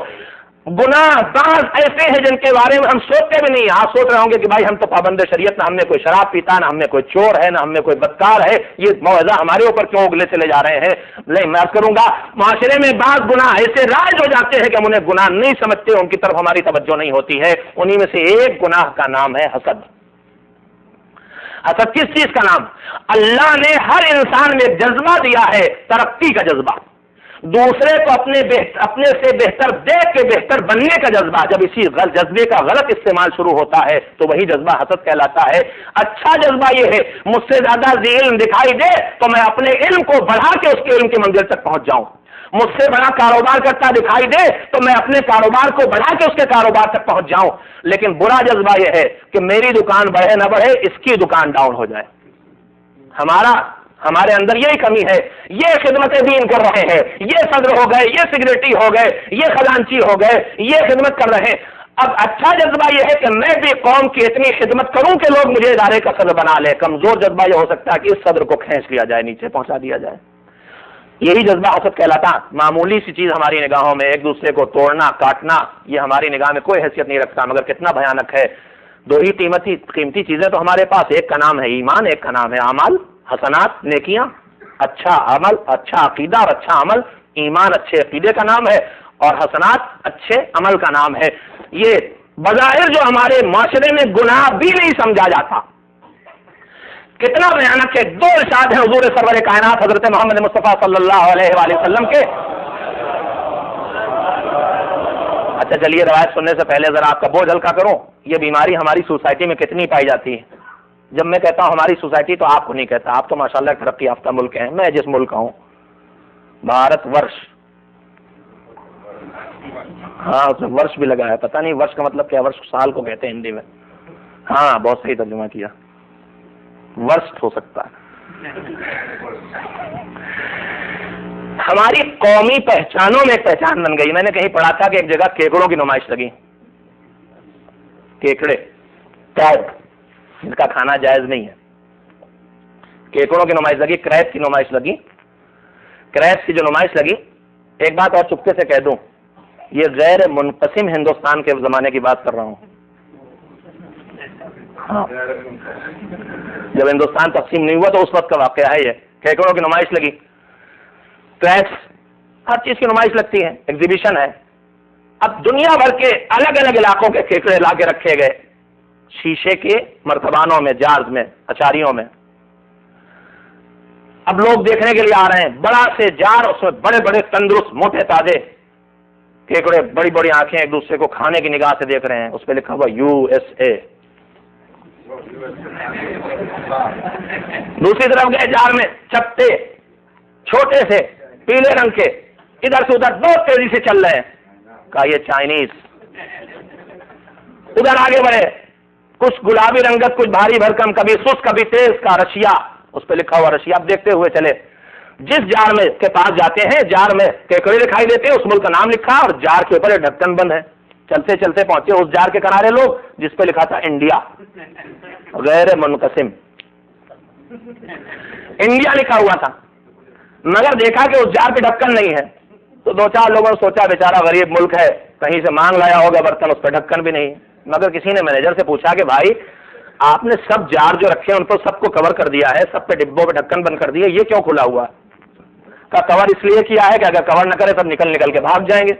گناہ بعض ایسے ہیں جن کے بارے میں ہم سوچتے بھی نہیں۔ آپ سوچ رہے ہوں گے کہ بھائی ہم تو پابند شریعت، نہ ہم نے کوئی شراب پیتا، نہ ہم نے کوئی چور ہے، نہ ہم نے کوئی بدکار ہے، یہ موعظہ ہمارے اوپر کیوں اگلے چلے جا رہے ہیں؟ نہیں، میں عرض کروں گا معاشرے میں بعض گناہ ایسے رائج ہو جاتے ہیں کہ ہم انہیں گناہ نہیں سمجھتے، ان کی طرف ہماری توجہ نہیں ہوتی ہے۔ انہی میں سے ایک گناہ کا نام ہے حسد۔ حسد کس چیز کا نام؟ اللہ نے ہر انسان میں جذبہ دیا ہے، ترقی کا جذبہ، دوسرے کو اپنے سے بہتر دیکھ کے بہتر بننے کا جذبہ۔ جب اسی جذبے کا غلط استعمال شروع ہوتا ہے تو وہی جذبہ حسد کہلاتا ہے۔ اچھا جذبہ یہ ہے مجھ سے زیادہ ذی علم دکھائی دے تو میں اپنے علم کو بڑھا کے اس کے علم کی منزل تک پہنچ جاؤں، مجھ سے بڑا کاروبار کرتا دکھائی دے تو میں اپنے کاروبار کو بڑھا کے اس کے کاروبار تک پہنچ جاؤں۔ لیکن برا جذبہ یہ ہے کہ میری دکان بڑھے نہ بڑھے، اس کی دکان ڈاؤن ہو جائے۔ ہمارے اندر یہی کمی ہے، یہ خدمت دین کر رہے ہیں، یہ صدر ہو گئے، یہ سیکریٹری ہو گئے، یہ خزانچی ہو گئے، یہ خدمت کر رہے ہیں۔ اب اچھا جذبہ یہ ہے کہ میں بھی قوم کی اتنی خدمت کروں کہ لوگ مجھے ادارے کا صدر بنا لے۔ کمزور جذبہ یہ ہو سکتا ہے کہ اس صدر کو کھینچ لیا جائے، نیچے پہنچا دیا جائے۔ یہی جذبہ حسد کہلاتا۔ معمولی سی چیز ہماری نگاہوں میں ایک دوسرے کو توڑنا، کاٹنا، یہ ہماری نگاہ میں کوئی حیثیت نہیں رکھتا، مگر کتنا بھیانک ہے۔ دو ہی قیمتی چیزیں تو ہمارے پاس، ایک کا نام ہے ایمان، ایک کا نام ہے اعمال، حسنات، نیکیاں، اچھا عمل، اچھا عقیدہ اور اچھا عمل۔ ایمان اچھے عقیدے کا نام ہے اور حسنات اچھے عمل کا نام ہے۔ یہ بظاہر جو ہمارے معاشرے میں گناہ بھی نہیں سمجھا جاتا، کتنا بھیانک ہے۔ دو ارشاد ہیں حضور سرور کائنات حضرت محمد مصطفیٰ صلی اللہ علیہ وآلہ وسلم کے۔ اچھا چلیے روایت سننے سے پہلے ذرا آپ کا بوجھ ہلکا کروں، یہ بیماری ہماری سوسائٹی میں کتنی پائی جاتی ہے؟ جب میں کہتا ہوں ہماری سوسائٹی تو آپ کو نہیں کہتا، آپ تو ماشاءاللہ ترقی یافتہ ملک ہیں، میں جس ملک کا ہوں بھارت ورش، ہاں اس میں ورش بھی لگا ہے، پتہ نہیں ورش کا مطلب کیا، ورش سال کو کہتے ہیں ہندی میں، ہاں بہت صحیح ترجمہ کیا، ورش ہو سکتا ہے۔ ہماری قومی پہچانوں میں ایک پہچان بن گئی۔ میں نے کہیں پڑھا تھا کہ ایک جگہ کیکڑوں کی نمائش لگی، کیکڑے کریب جن کا کھانا جائز نہیں ہے، کیکڑوں کی نمائش لگی، کریب کی نمائش لگی۔ کریب کی جو نمائش لگی، ایک بات اور چپکے سے کہہ دوں، یہ غیر منقسم ہندوستان کے زمانے کی بات کر رہا ہوں، ہاں جب ہندوستان تقسیم نہیں ہوا تو اس وقت کا واقعہ ہے۔ یہ کیکڑوں کی نمائش لگی، کریبس، ہر چیز کی نمائش لگتی ہے، ایگزیبیشن ہے۔ اب دنیا بھر کے الگ الگ علاقوں کے کیکڑے لا کے رکھے گئے شیشے کے مرتبانوں میں، جارز میں، اچاریوں میں۔ اب لوگ دیکھنے کے لیے آ رہے ہیں، بڑا سے جار، اس میں بڑے بڑے تندرست موٹے تازے کیکڑے، بڑی بڑی آنکھیں، ایک دوسرے کو کھانے کی نگاہ سے دیکھ رہے ہیں، اس پہ لکھا ہوا USA۔ دوسری طرف گئے جار میں چپٹے چھوٹے سے پیلے رنگ کے، ادھر سے ادھر بہت تیزی سے چل رہے ہیں، کہا یہ چائنیز۔ ادھر آگے بڑھے، کچھ گلابی رنگت، کچھ بھاری بھرکم، کبھی سست کبھی تیز کا رشیا، اس پہ لکھا ہوا رشیا۔ اب دیکھتے ہوئے چلے، جس جار میں کے پاس جاتے ہیں جار میں کیکڑے دکھائی دیتے ہیں، اس ملک کا نام لکھا اور جار کے اوپر ڈھکن بند ہے۔ چلتے چلتے پہنچے اس جار کے کنارے لوگ جس پہ لکھا تھا انڈیا، غیر منقسم، انڈیا لکھا ہوا تھا، مگر دیکھا کہ اس جار پہ ڈھکن نہیں ہے، تو دو چار لوگوں نے سوچا بیچارہ غریب ملک ہے، کہیں سے مانگ لایا ہوگا برتن، اس پہ ڈھکن بھی نہیں ہے۔ مگر کسی نے مینیجر سے پوچھا کہ بھائی آپ نے سب جار جو رکھے ہیں ان پر سب کو کور کر دیا ہے، سب پہ ڈبوں پہ ڈھکن بند کر دیا، یہ کیوں کھلا ہوا ہے؟ کا کور اس لیے کیا ہے کہ اگر کور نہ کرے سب نکل نکل کے بھاگ جائیں گے،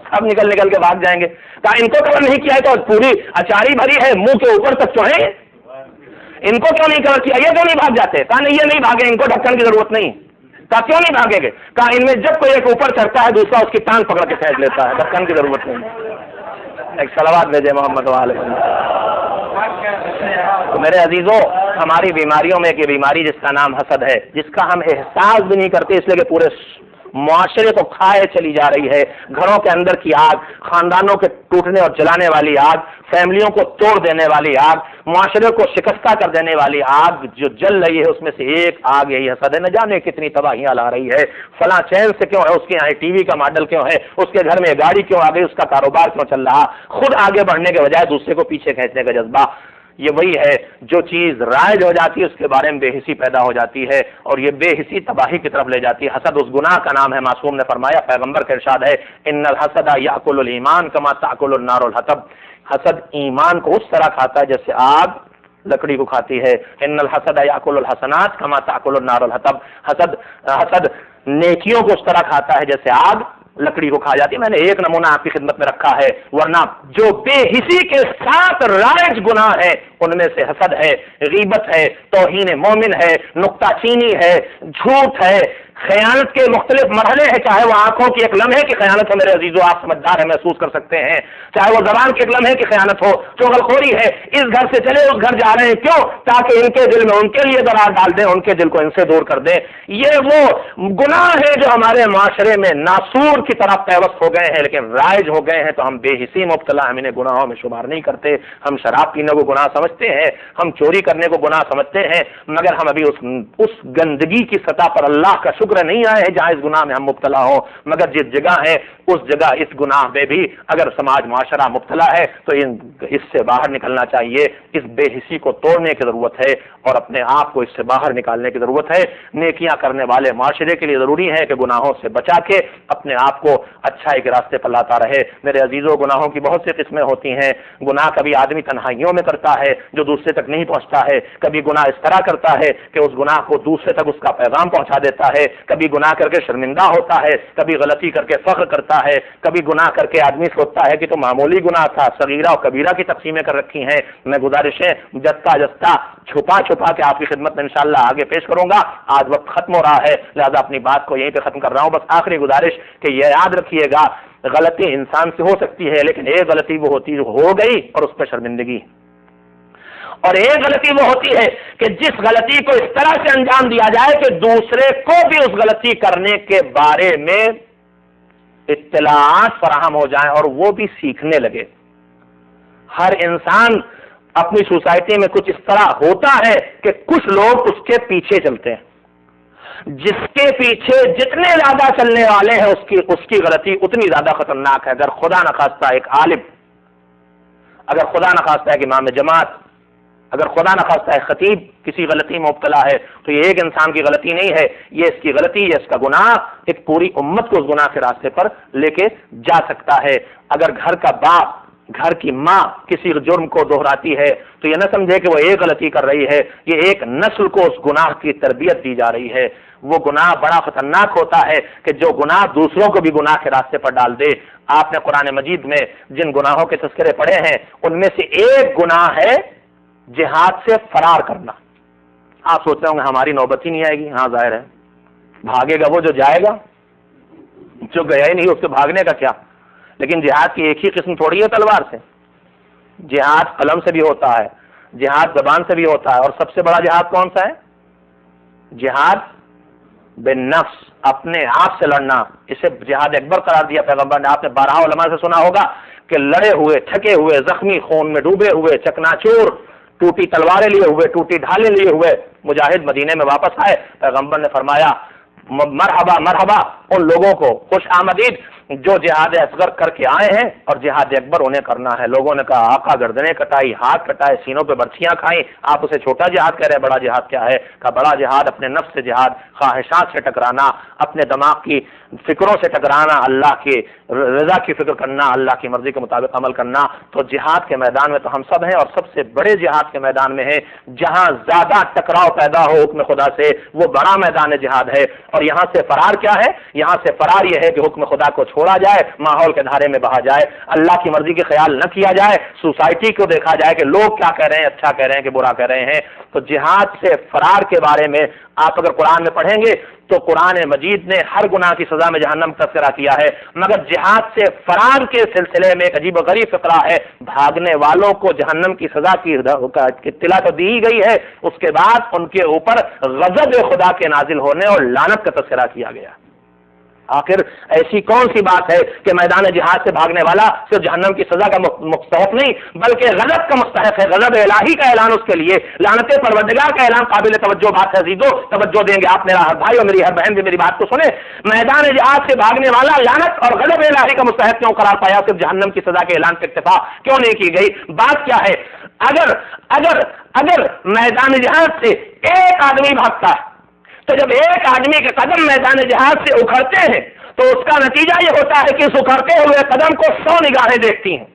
سب نکل نکل کے بھاگ جائیں گے۔ کہا ان کو کور نہیں کیا ہے تو پوری اچاری بھری ہے، منہ کے اوپر تک چڑھے، ان کو کیوں نہیں کور کیا، یہ کیوں نہیں بھاگ جاتے؟ کہا نہیں یہ نہیں بھاگے، ان کو ڈھکن کی ضرورت نہیں۔ کہا کیوں نہیں بھاگے گے؟ کہا ان میں جب کوئی ایک اوپر چڑھتا ہے دوسرا اس کی ٹانگ پکڑ کے پھینک لیتا ہے، ڈھکن کی ضرورت نہیں۔ ایک صلوات بھیجے محمد علیہ۔ تو میرے عزیزوں، ہماری بیماریوں میں ایک یہ بیماری جس کا نام حسد ہے، جس کا ہم احساس بھی نہیں کرتے، اس لیے کہ پورے معاشرے کو کھائے چلی جا رہی ہے۔ گھروں کے اندر کی آگ، خاندانوں کے ٹوٹنے اور جلانے والی آگ، فیملیوں کو توڑ دینے والی آگ، معاشرے کو شکستہ کر دینے والی آگ جو جل رہی ہے، اس میں سے ایک آگ یہی حسد ہے۔ نہ جانے کتنی تباہیاں لا رہی ہے، فلاں چین سے کیوں ہے، اس کے یہاں ٹی وی کا ماڈل کیوں ہے، اس کے گھر میں گاڑی کیوں آ گئی، اس کا کاروبار کیوں چل رہا، خود آگے بڑھنے کے بجائے دوسرے کو پیچھے کھینچنے کا جذبہ۔ یہ وہی ہے جو چیز رائج ہو جاتی ہے اس کے بارے میں بے حسی پیدا ہو جاتی ہے، اور یہ بے حسی تباہی کی طرف لے جاتی ہے۔ حسد اس گناہ کا نام ہے۔ معصوم نے فرمایا، پیغمبر کا ارشاد ہے، ان الحسد یاکل الایمان کما تاکل النار الحطب، حسد ایمان کو اس طرح کھاتا ہے جیسے آگ لکڑی کو کھاتی ہے۔ ان الحسد یاکل الحسنات کما تاکل النار الحطب، حسد نیکیوں کو اس طرح کھاتا ہے جیسے آگ لکڑی کو کھا جاتی ہے۔ میں نے ایک نمونہ آپ کی خدمت میں رکھا ہے، ورنہ جو بے حسی کے ساتھ رائج گناہ ہے ان میں سے حسد ہے، غیبت ہے، توہین مومن ہے، نکتہ چینی ہے، جھوٹ ہے، خیانت کے مختلف مرحلے ہیں، چاہے وہ آنکھوں کی ایک لمحے کی خیانت ہو، میرے عزیزو آپ سمجھدار ہیں محسوس کر سکتے ہیں، چاہے وہ زبان کے ایک لمحے کی خیانت ہو، چغلخوری ہے، اس گھر سے چلے اس گھر جا رہے ہیں، کیوں؟ تاکہ ان کے دل میں ان کے لیے درار ڈال دیں، ان کے دل کو ان سے دور کر دیں۔ یہ وہ گناہ ہے جو ہمارے معاشرے میں ناسور کی طرف پیوست ہو گئے ہیں، لیکن رائج ہو گئے ہیں تو ہم بے حسی مبتلا، ہم انہیں گناہوں میں شمار نہیں کرتے۔ ہم شراب پینے کو گناہ سمجھتے ہیں، ہم چوری کرنے کو گناہ سمجھتے ہیں، مگر ہم ابھی اس گندگی کی سطح پر اللہ کا شکر شکر نہیں آئے ہیں جہاں اس گناہ میں ہم مبتلا ہوں، مگر جس جگہ ہے اس جگہ اس گناہ میں بھی اگر سماج معاشرہ مبتلا ہے تو اس سے باہر نکلنا چاہیے۔ اس بے حسی کو توڑنے کی ضرورت ہے اور اپنے آپ کو اس سے باہر نکالنے کی ضرورت ہے۔ نیکیاں کرنے والے معاشرے کے لیے ضروری ہے کہ گناہوں سے بچا کے اپنے آپ کو اچھائی کے راستے پر لاتا رہے۔ میرے عزیزوں، گناہوں کی بہت سی قسمیں ہوتی ہیں۔ گناہ کبھی آدمی تنہائیوں میں کرتا ہے جو دوسرے تک نہیں پہنچتا ہے، کبھی گناہ اس طرح کرتا ہے کہ اس گناہ کو دوسرے تک اس کا پیغام پہنچا دیتا ہے، کبھی گناہ کر کے شرمندہ ہوتا ہے، کبھی غلطی کر کے فخر کرتا ہے، کبھی گناہ کر کے آدمی سوچتا ہے کہ تو معمولی گناہ تھا۔ صغیرہ اور کبیرہ کی تقسیمیں کر رکھی ہیں۔ میں گزارشیں جستا جستا چھپا کے آپ کی خدمت میں انشاءاللہ آگے پیش کروں گا۔ آج وقت ختم ہو رہا ہے، لہذا اپنی بات کو یہیں پہ ختم کر رہا ہوں۔ بس آخری گزارش کہ یہ یاد رکھیے گا، غلطی انسان سے ہو سکتی ہے، لیکن ایک غلطی وہ ہوتی جو ہو گئی اور اس پہ شرمندگی، اور ایک غلطی وہ ہوتی ہے کہ جس غلطی کو اس طرح سے انجام دیا جائے کہ دوسرے کو بھی اس غلطی کرنے کے بارے میں اطلاعات فراہم ہو جائیں اور وہ بھی سیکھنے لگے۔ ہر انسان اپنی سوسائٹی میں کچھ اس طرح ہوتا ہے کہ کچھ لوگ اس کے پیچھے چلتے ہیں۔ جس کے پیچھے جتنے زیادہ چلنے والے ہیں اس کی غلطی اتنی زیادہ خطرناک ہے۔ اگر خدا نخواستہ ایک عالم، اگر خدا نخواستہ ایک امام جماعت، اگر خدا نخواستہ ایک خطیب کسی غلطی میں مبتلا ہے تو یہ ایک انسان کی غلطی نہیں ہے، یہ اس کی غلطی، یہ اس کا گناہ ایک پوری امت کو اس گناہ کے راستے پر لے کے جا سکتا ہے۔ اگر گھر کا باپ، گھر کی ماں کسی جرم کو دہراتی ہے تو یہ نہ سمجھے کہ وہ ایک غلطی کر رہی ہے، یہ ایک نسل کو اس گناہ کی تربیت دی جا رہی ہے۔ وہ گناہ بڑا خطرناک ہوتا ہے کہ جو گناہ دوسروں کو بھی گناہ کے راستے پر ڈال دے۔ آپ نے قرآن مجید میں جن گناہوں کے تذکرے پڑھے ہیں ان میں سے ایک گناہ ہے جہاد سے فرار کرنا۔ آپ سوچ رہے ہوں گے ہماری نوبت ہی نہیں آئے گی۔ ہاں ظاہر ہے، بھاگے گا وہ جو جائے گا، جو گیا ہی نہیں اس سے بھاگنے کا کیا۔ لیکن جہاد کی ایک ہی قسم تھوڑی ہے تلوار سے، جہاد قلم سے بھی ہوتا ہے، جہاد زبان سے بھی ہوتا ہے، اور سب سے بڑا جہاد کون سا ہے؟ جہاد بالنفس، اپنے آپ سے لڑنا۔ اسے جہاد اکبر قرار دیا پیغمبر نے۔ آپ نے 12 علماء سے سنا ہوگا کہ لڑے ہوئے، تھکے ہوئے، زخمی، خون میں ڈوبے ہوئے، چکناچور، ٹوٹی تلواریں لیے ہوئے، ٹوٹی ڈھالیں لیے ہوئے مجاہد مدینے میں واپس آئے۔ پیغمبر نے فرمایا مرحبا مرحبا ان لوگوں کو، خوش آمدید جو جہاد اصغر کر کے آئے ہیں اور جہاد اکبر انہیں کرنا ہے۔ لوگوں نے کہا آقا گردنیں کٹائی، ہاتھ کٹائے، سینوں پہ برچیاں کھائیں، آپ اسے چھوٹا جہاد کہہ رہے ہیں، بڑا جہاد کیا ہے؟ کہا بڑا جہاد اپنے نفس سے جہاد، خواہشات سے ٹکرانا، اپنے دماغ کی فکروں سے ٹکرانا، اللہ کی رضا کی فکر کرنا، اللہ کی مرضی کے مطابق عمل کرنا۔ تو جہاد کے میدان میں تو ہم سب ہیں، اور سب سے بڑے جہاد کے میدان میں ہے جہاں زیادہ ٹکراؤ پیدا ہو حکم خدا سے، وہ بڑا میدان جہاد ہے۔ اور یہاں سے فرار کیا ہے؟ یہاں سے فرار یہ ہے کہ حکم خدا کو چھوڑا جائے، ماحول کے دھارے میں بہا جائے، اللہ کی مرضی کے خیال نہ کیا جائے، سوسائٹی کو دیکھا جائے کہ لوگ کیا کہہ رہے ہیں، اچھا کہہ رہے ہیں کہ برا کہہ رہے ہیں۔ تو جہاد سے فرار کے بارے میں آپ اگر قرآن میں پڑھیں گے تو قرآن مجید نے ہر گناہ کی سزا میں جہنم کا تذکرہ کیا ہے، مگر جہاد سے فرار کے سلسلے میں ایک عجیب و غریب فقرہ ہے۔ بھاگنے والوں کو جہنم کی سزا کی اطلاع تو دی گئی ہے، اس کے بعد ان کے اوپر غضب خدا کے نازل ہونے اور لعنت کا تذکرہ کیا گیا۔ آخر ایسی کون سی بات ہے کہ میدان جہاد سے بھاگنے والا صرف جہنم کی سزا کا مستحق نہیں بلکہ غضب کا مستحق ہے؟ غضب الہی کا اعلان اس کے لیے، لعنت پروردگار کا اعلان قابل توجہ بات ہے۔ عزیزو توجہ دیں گے آپ، میرا ہر بھائی اور میری ہر بہن بھی میری بات کو سنیں۔ میدان جہاد سے بھاگنے والا لعنت اور غضب الہی کا مستحق کیوں قرار پایا؟ صرف جہنم کی سزا کے اعلان پہ اکتفا کیوں نہیں کی گئی؟ بات کیا ہے؟ اگر میدان جہاد سے ایک آدمی بھاگتا ہے تو جب ایک آدمی کے قدم میدان جہاد سے اکھڑتے ہیں تو اس کا نتیجہ یہ ہوتا ہے کہ اس اکھڑتے ہوئے قدم کو 100 نگاہیں دیکھتی ہیں،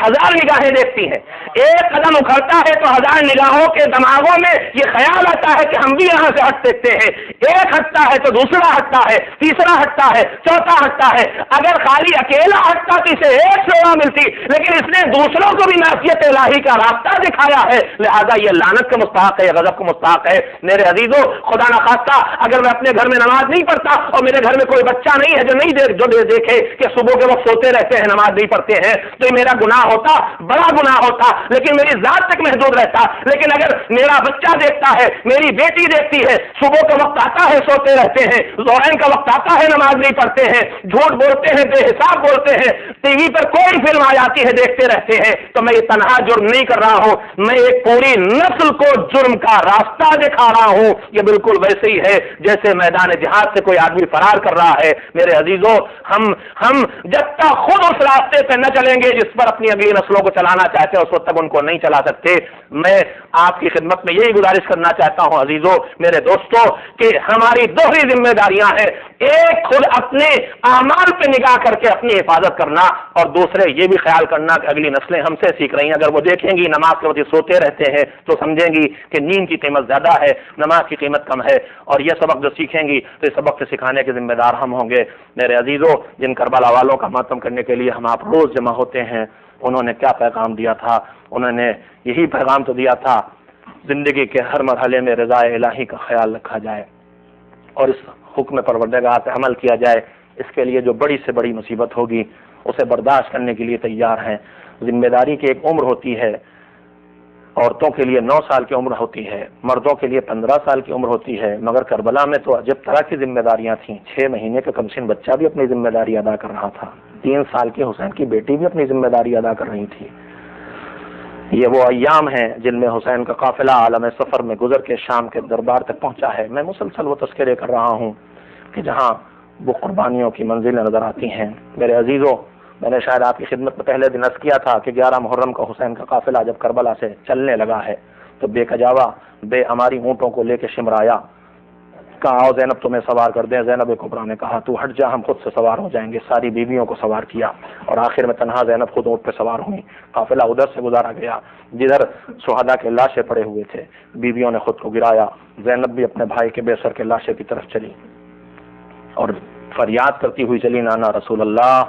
1000 نگاہیں دیکھتی ہیں۔ ایک قدم اکھڑتا ہے تو 1000 نگاہوں کے دماغوں میں یہ خیال آتا ہے کہ ہم بھی یہاں سے ہٹ سکتے ہیں۔ ایک ہٹتا ہے تو دوسرا ہٹتا ہے، تیسرا ہٹتا ہے، چوتھا ہٹتا ہے۔ اگر خالی اکیلا ہٹتا تو اسے ایک سزا ملتی، لیکن اس نے دوسروں کو بھی معصیت الہی کا راستہ دکھایا ہے، لہذا یہ لعنت کا مستحق ہے، یہ غضب کا مستحق ہے۔ میرے عزیزو خدا نخواستہ اگر میں اپنے گھر میں نماز نہیں پڑھتا اور میرے گھر میں کوئی بچہ نہیں ہے جو دیکھے کہ صبح کے وقت سوتے رہتے ہیں، نماز نہیں پڑھتے ہیں، تو یہ میرا گناہ گناہ ہوتا, بڑا گناہ ہوتا, لیکن میری ذات تک محدود رہتا. لیکن اگر میرا بچہ دیکھتا ہے, میری بیٹی دیکھتی ہے, صبح کا وقت آتا ہے سوتے رہتے ہیں, ظہرین کا وقت آتا ہے نماز نہیں پڑھتے ہیں, جھوٹ بولتے ہیں, بے حساب بولتے ہیں, ٹی وی پر کوئی فلم آ جاتی ہے دیکھتے رہتے ہیں, تو میں یہ تنہا جرم نہیں کر رہا ہوں, میں ایک پوری نسل کو جرم کا راستہ دکھا رہا ہوں. یہ بالکل ویسے ہی ہے جیسے میدان جہاد سے کوئی آدمی فرار کر رہا ہے. میرے عزیزوں, ہم جب تک خود اس راستے پہ نہ چلیں گے جس پر اپنی اگلی نسلوں کو چلانا چاہتے ہیں, اس وقت تک ان کو نہیں چلا سکتے. میں آپ کی خدمت میں یہی گزارش کرنا چاہتا ہوں عزیزوں, میرے دوستوں, کہ ہماری دوہری ذمہ داریاں ہیں. ایک خود اپنے اعمال پہ نگاہ کر کے اپنی حفاظت کرنا, اور دوسرے یہ بھی خیال کرنا کہ اگلی نسلیں ہم سے سیکھ رہی ہیں. اگر وہ دیکھیں گی نماز کے وقت سوتے رہتے ہیں تو سمجھیں گی کہ نیند کی قیمت زیادہ ہے, نماز کی قیمت کم ہے, اور یہ سبق جو سیکھیں گی تو اس سبق سے سکھانے کے ذمہ دار ہم ہوں گے. میرے عزیزوں, جن کربلا والوں کا ماتم کرنے کے لیے ہم آپ روز جمع ہوتے ہیں, انہوں نے کیا پیغام دیا تھا؟ انہوں نے یہی پیغام تو دیا تھا, زندگی کے ہر مرحلے میں رضا الہی کا خیال رکھا جائے اور اس حکم پروردگار پہ عمل کیا جائے. اس کے لیے جو بڑی سے بڑی مصیبت ہوگی اسے برداشت کرنے کے لیے تیار ہیں. ذمہ داری کی ایک عمر ہوتی ہے, عورتوں کے لیے 9 سال کی عمر ہوتی ہے, مردوں کے لیے 15 سال کی عمر ہوتی ہے, مگر کربلا میں تو عجب طرح کی ذمہ داریاں تھیں. 6 مہینے کا کمسن بچہ بھی اپنی ذمہ داری ادا کر رہا تھا, 3 سال کی حسین کی بیٹی بھی اپنی ذمہ داری ادا کر رہی تھی. یہ وہ ایام ہیں جن میں حسین کا قافلہ عالم سفر میں گزر کے شام کے دربار تک پہنچا ہے. میں مسلسل وہ تذکرے کر رہا ہوں کہ جہاں وہ قربانیوں کی منزلیں نظر آتی ہیں. میرے عزیزوں, میں نے شاید آپ کی خدمت میں پہلے دن عرض کیا تھا کہ 11 محرم کا حسین کا قافلہ جب کربلا سے چلنے لگا ہے تو بے کجاوا بے اماری اونٹوں کو لے کے شمر آیا. کہا آؤ زینب تمہیں سوار کر دیں. زینب کبریٰ نے کہا تو ہٹ جا, ہم خود سے سوار ہو جائیں گے. ساری بیویوں کو سوار کیا اور آخر میں تنہا زینب خود اونٹ پہ سوار ہوئی. قافلہ ادھر سے گزارا گیا جدھر شہداء کے لاشیں پڑے ہوئے تھے. بیویوں نے خود کو گرایا. زینب بھی اپنے بھائی کے بے سر کے لاشیں کی طرف چلی اور فریاد کرتی ہوئی چلی, نانا رسول اللہ,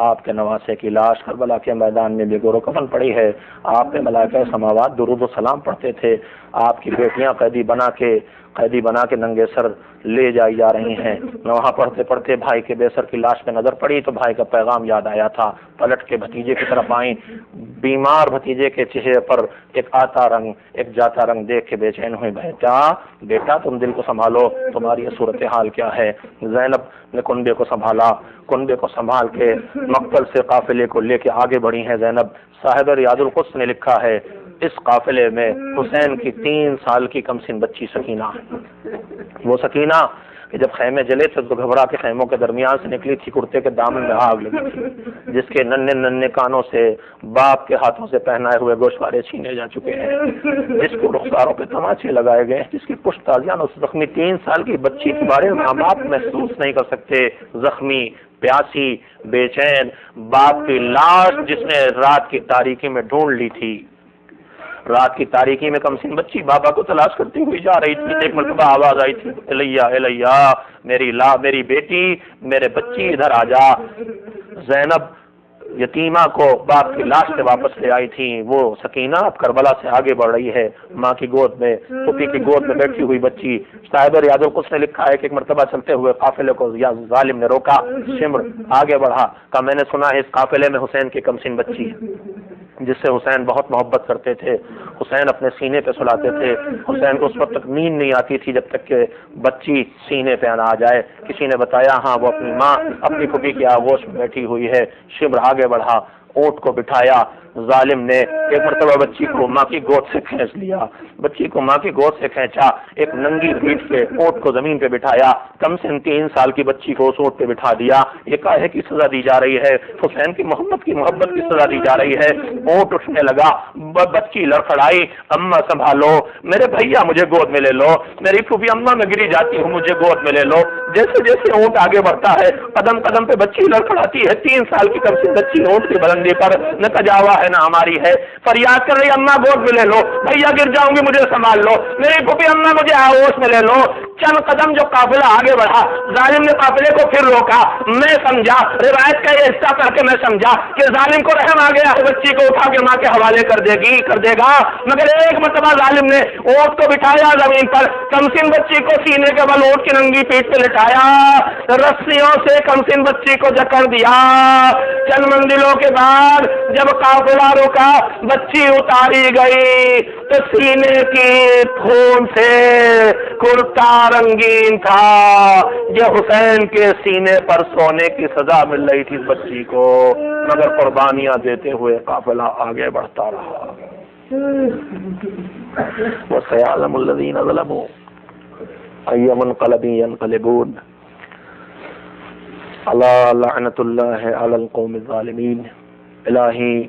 آپ کے نواسے کی لاش کربلا کے میدان میں بے گور و کفن پڑی ہے. آپ پہ ملائکہ سماوات درود و سلام پڑھتے تھے. آپ کی بیٹیاں قیدی بنا کے ننگے سر لے جائی جا رہی ہیں. وہاں پڑھتے پڑھتے بھائی کے بے سر کی لاش پہ نظر پڑی تو بھائی کا پیغام یاد آیا تھا. پلٹ کے بھتیجے کی طرف آئیں. بیمار بھتیجے کے چہرے پر ایک آتا رنگ ایک جاتا رنگ دیکھ کے بے چین ہوئی. بیٹا تم دل کو سنبھالو, تمہاری یہ صورتحال کیا ہے؟ زینب نے کنبے کو سنبھالا. کنبے کو سنبھال کے مقتل سے قافلے کو لے کے آگے بڑھی ہیں زینب. صاحب ریاض القدس نے لکھا ہے اس قافلے میں حسین کی 3 سال کی کمسن بچی سکینہ, وہ سکینہ کہ جب خیمے جلے تھے تو گھبرا کے خیموں کے درمیان سے نکلی تھی, کرتے کے دامن میں آگ لگی تھی, جس کے ننھے کانوں سے باپ کے ہاتھوں سے پہنائے ہوئے گوشوارے چھینے جا چکے ہیں, جس کو رخساروں پہ تماچے لگائے گئے, جس کی پشت تازیان اس زخمی 3 سال کی بچی کے بارے میں ماں باپ محسوس نہیں کر سکتے. زخمی, پیاسی, بے چین باپ کی لاش جس نے رات کی تاریکی میں ڈھونڈ لی تھی. رات کی تاریکی میں کمسن بچی بابا کو تلاش کرتی ہوئی جا رہی تھی. ایک مرتبہ آواز آئی تھی, الیا میری بیٹی, میرے بچی ادھر آ جا. زینب یتیمہ کو باپ کی لاش سے واپس لے آئی تھی. وہ سکینہ اب کربلا سے آگے بڑھ رہی ہے, ماں کی گود میں, پھوپھی کی گود میں بیٹھی ہوئی بچی. صاحب ریاض القدس نے لکھا ہے کہ ایک مرتبہ چلتے ہوئے قافلے کو ظالم نے روکا. شمر آگے بڑھا, کہا میں نے سنا ہے اس قافلے میں حسین کی کمسن بچی ہے جس سے حسین بہت محبت کرتے تھے. حسین اپنے سینے پہ سلاتے تھے. حسین کو اس وقت تک نیند نہیں آتی تھی جب تک کہ بچی سینے پہ نہ آ جائے. کسی نے بتایا ہاں وہ اپنی ماں اپنی پھوپھی کی آغوش میں بیٹھی ہوئی ہے. شبر آگے بڑھا, اونٹ کو بٹھایا. ظالم نے ایک مرتبہ بچی کو ماں کی گود سے کھینچ لیا, بچی کو ماں کی گود سے کھینچا, ایک ننگی پیٹھ کے اونٹ کو زمین پہ بٹھایا. کم سے 3 سال کی بچی کو اس اونٹ پہ بٹھا دیا. یہ کاہے کی سزا دی جا رہی ہے؟ حسین کی محبت کی سزا دی جا رہی ہے. اونٹ اٹھنے لگا, بچی لڑکھڑائی, اماں سنبھالو, میرے بھیا مجھے گود میں لے لو, میری پھوپھی اماں میں گری جاتی ہوں مجھے گود میں لے لو. جیسے جیسے اونٹ آگے بڑھتا ہے قدم قدم پہ بچی لڑکھڑاتی ہے. 3 سال کی کم سے بچی اونٹ کی بلندی پر نہ کجاوا ہے نہ ہماری ہے, فریاد کر رہی اماں گود میں لے لو, بھیا گر جاؤں گی مجھے سنبھال لو, میری پھوپھی اماں مجھے آغوش میں لے لو. چند قدم جو قافلہ آگے بڑھا، ظالم نے قافلے کو پھر روکا۔ میں سمجھا، روایت کا یہ حصہ پڑھ کے میں سمجھا کہ ظالم کو رحم آ گیا ہے، بچی کو اٹھا کے ماں کے حوالے کر دے گا، مگر ایک مرتبہ ظالم نے اونٹ کو بٹھایا زمین پر، کمسن بچی کو سینے کے بل اونٹ کی ننگی پیٹھ پہ لٹایا، رسیوں سے کمسن بچی کو جکڑ دیا۔ چند منزلوں کے بعد جب قافلہ رکا، بچی اتاری گئی تو سینے کی خون سے کرتا رنگین تھا۔ یہ حسین کے سینے پر سونے کی سزا مل رہی تھی بچی کو، مگر قربانیاں دیتے ہوئے قافلہ آگے بڑھتا رہا۔ وَسَيَعْلَمُ الَّذِينَ ظَلَمُوا أَيَّ مُنقَلَبٍ يَنقَلِبُونَ أَلَا لَعْنَةُ اللَّهِ عَلَى الْقَوْمِ الظَّالِمِينَ۔ الہی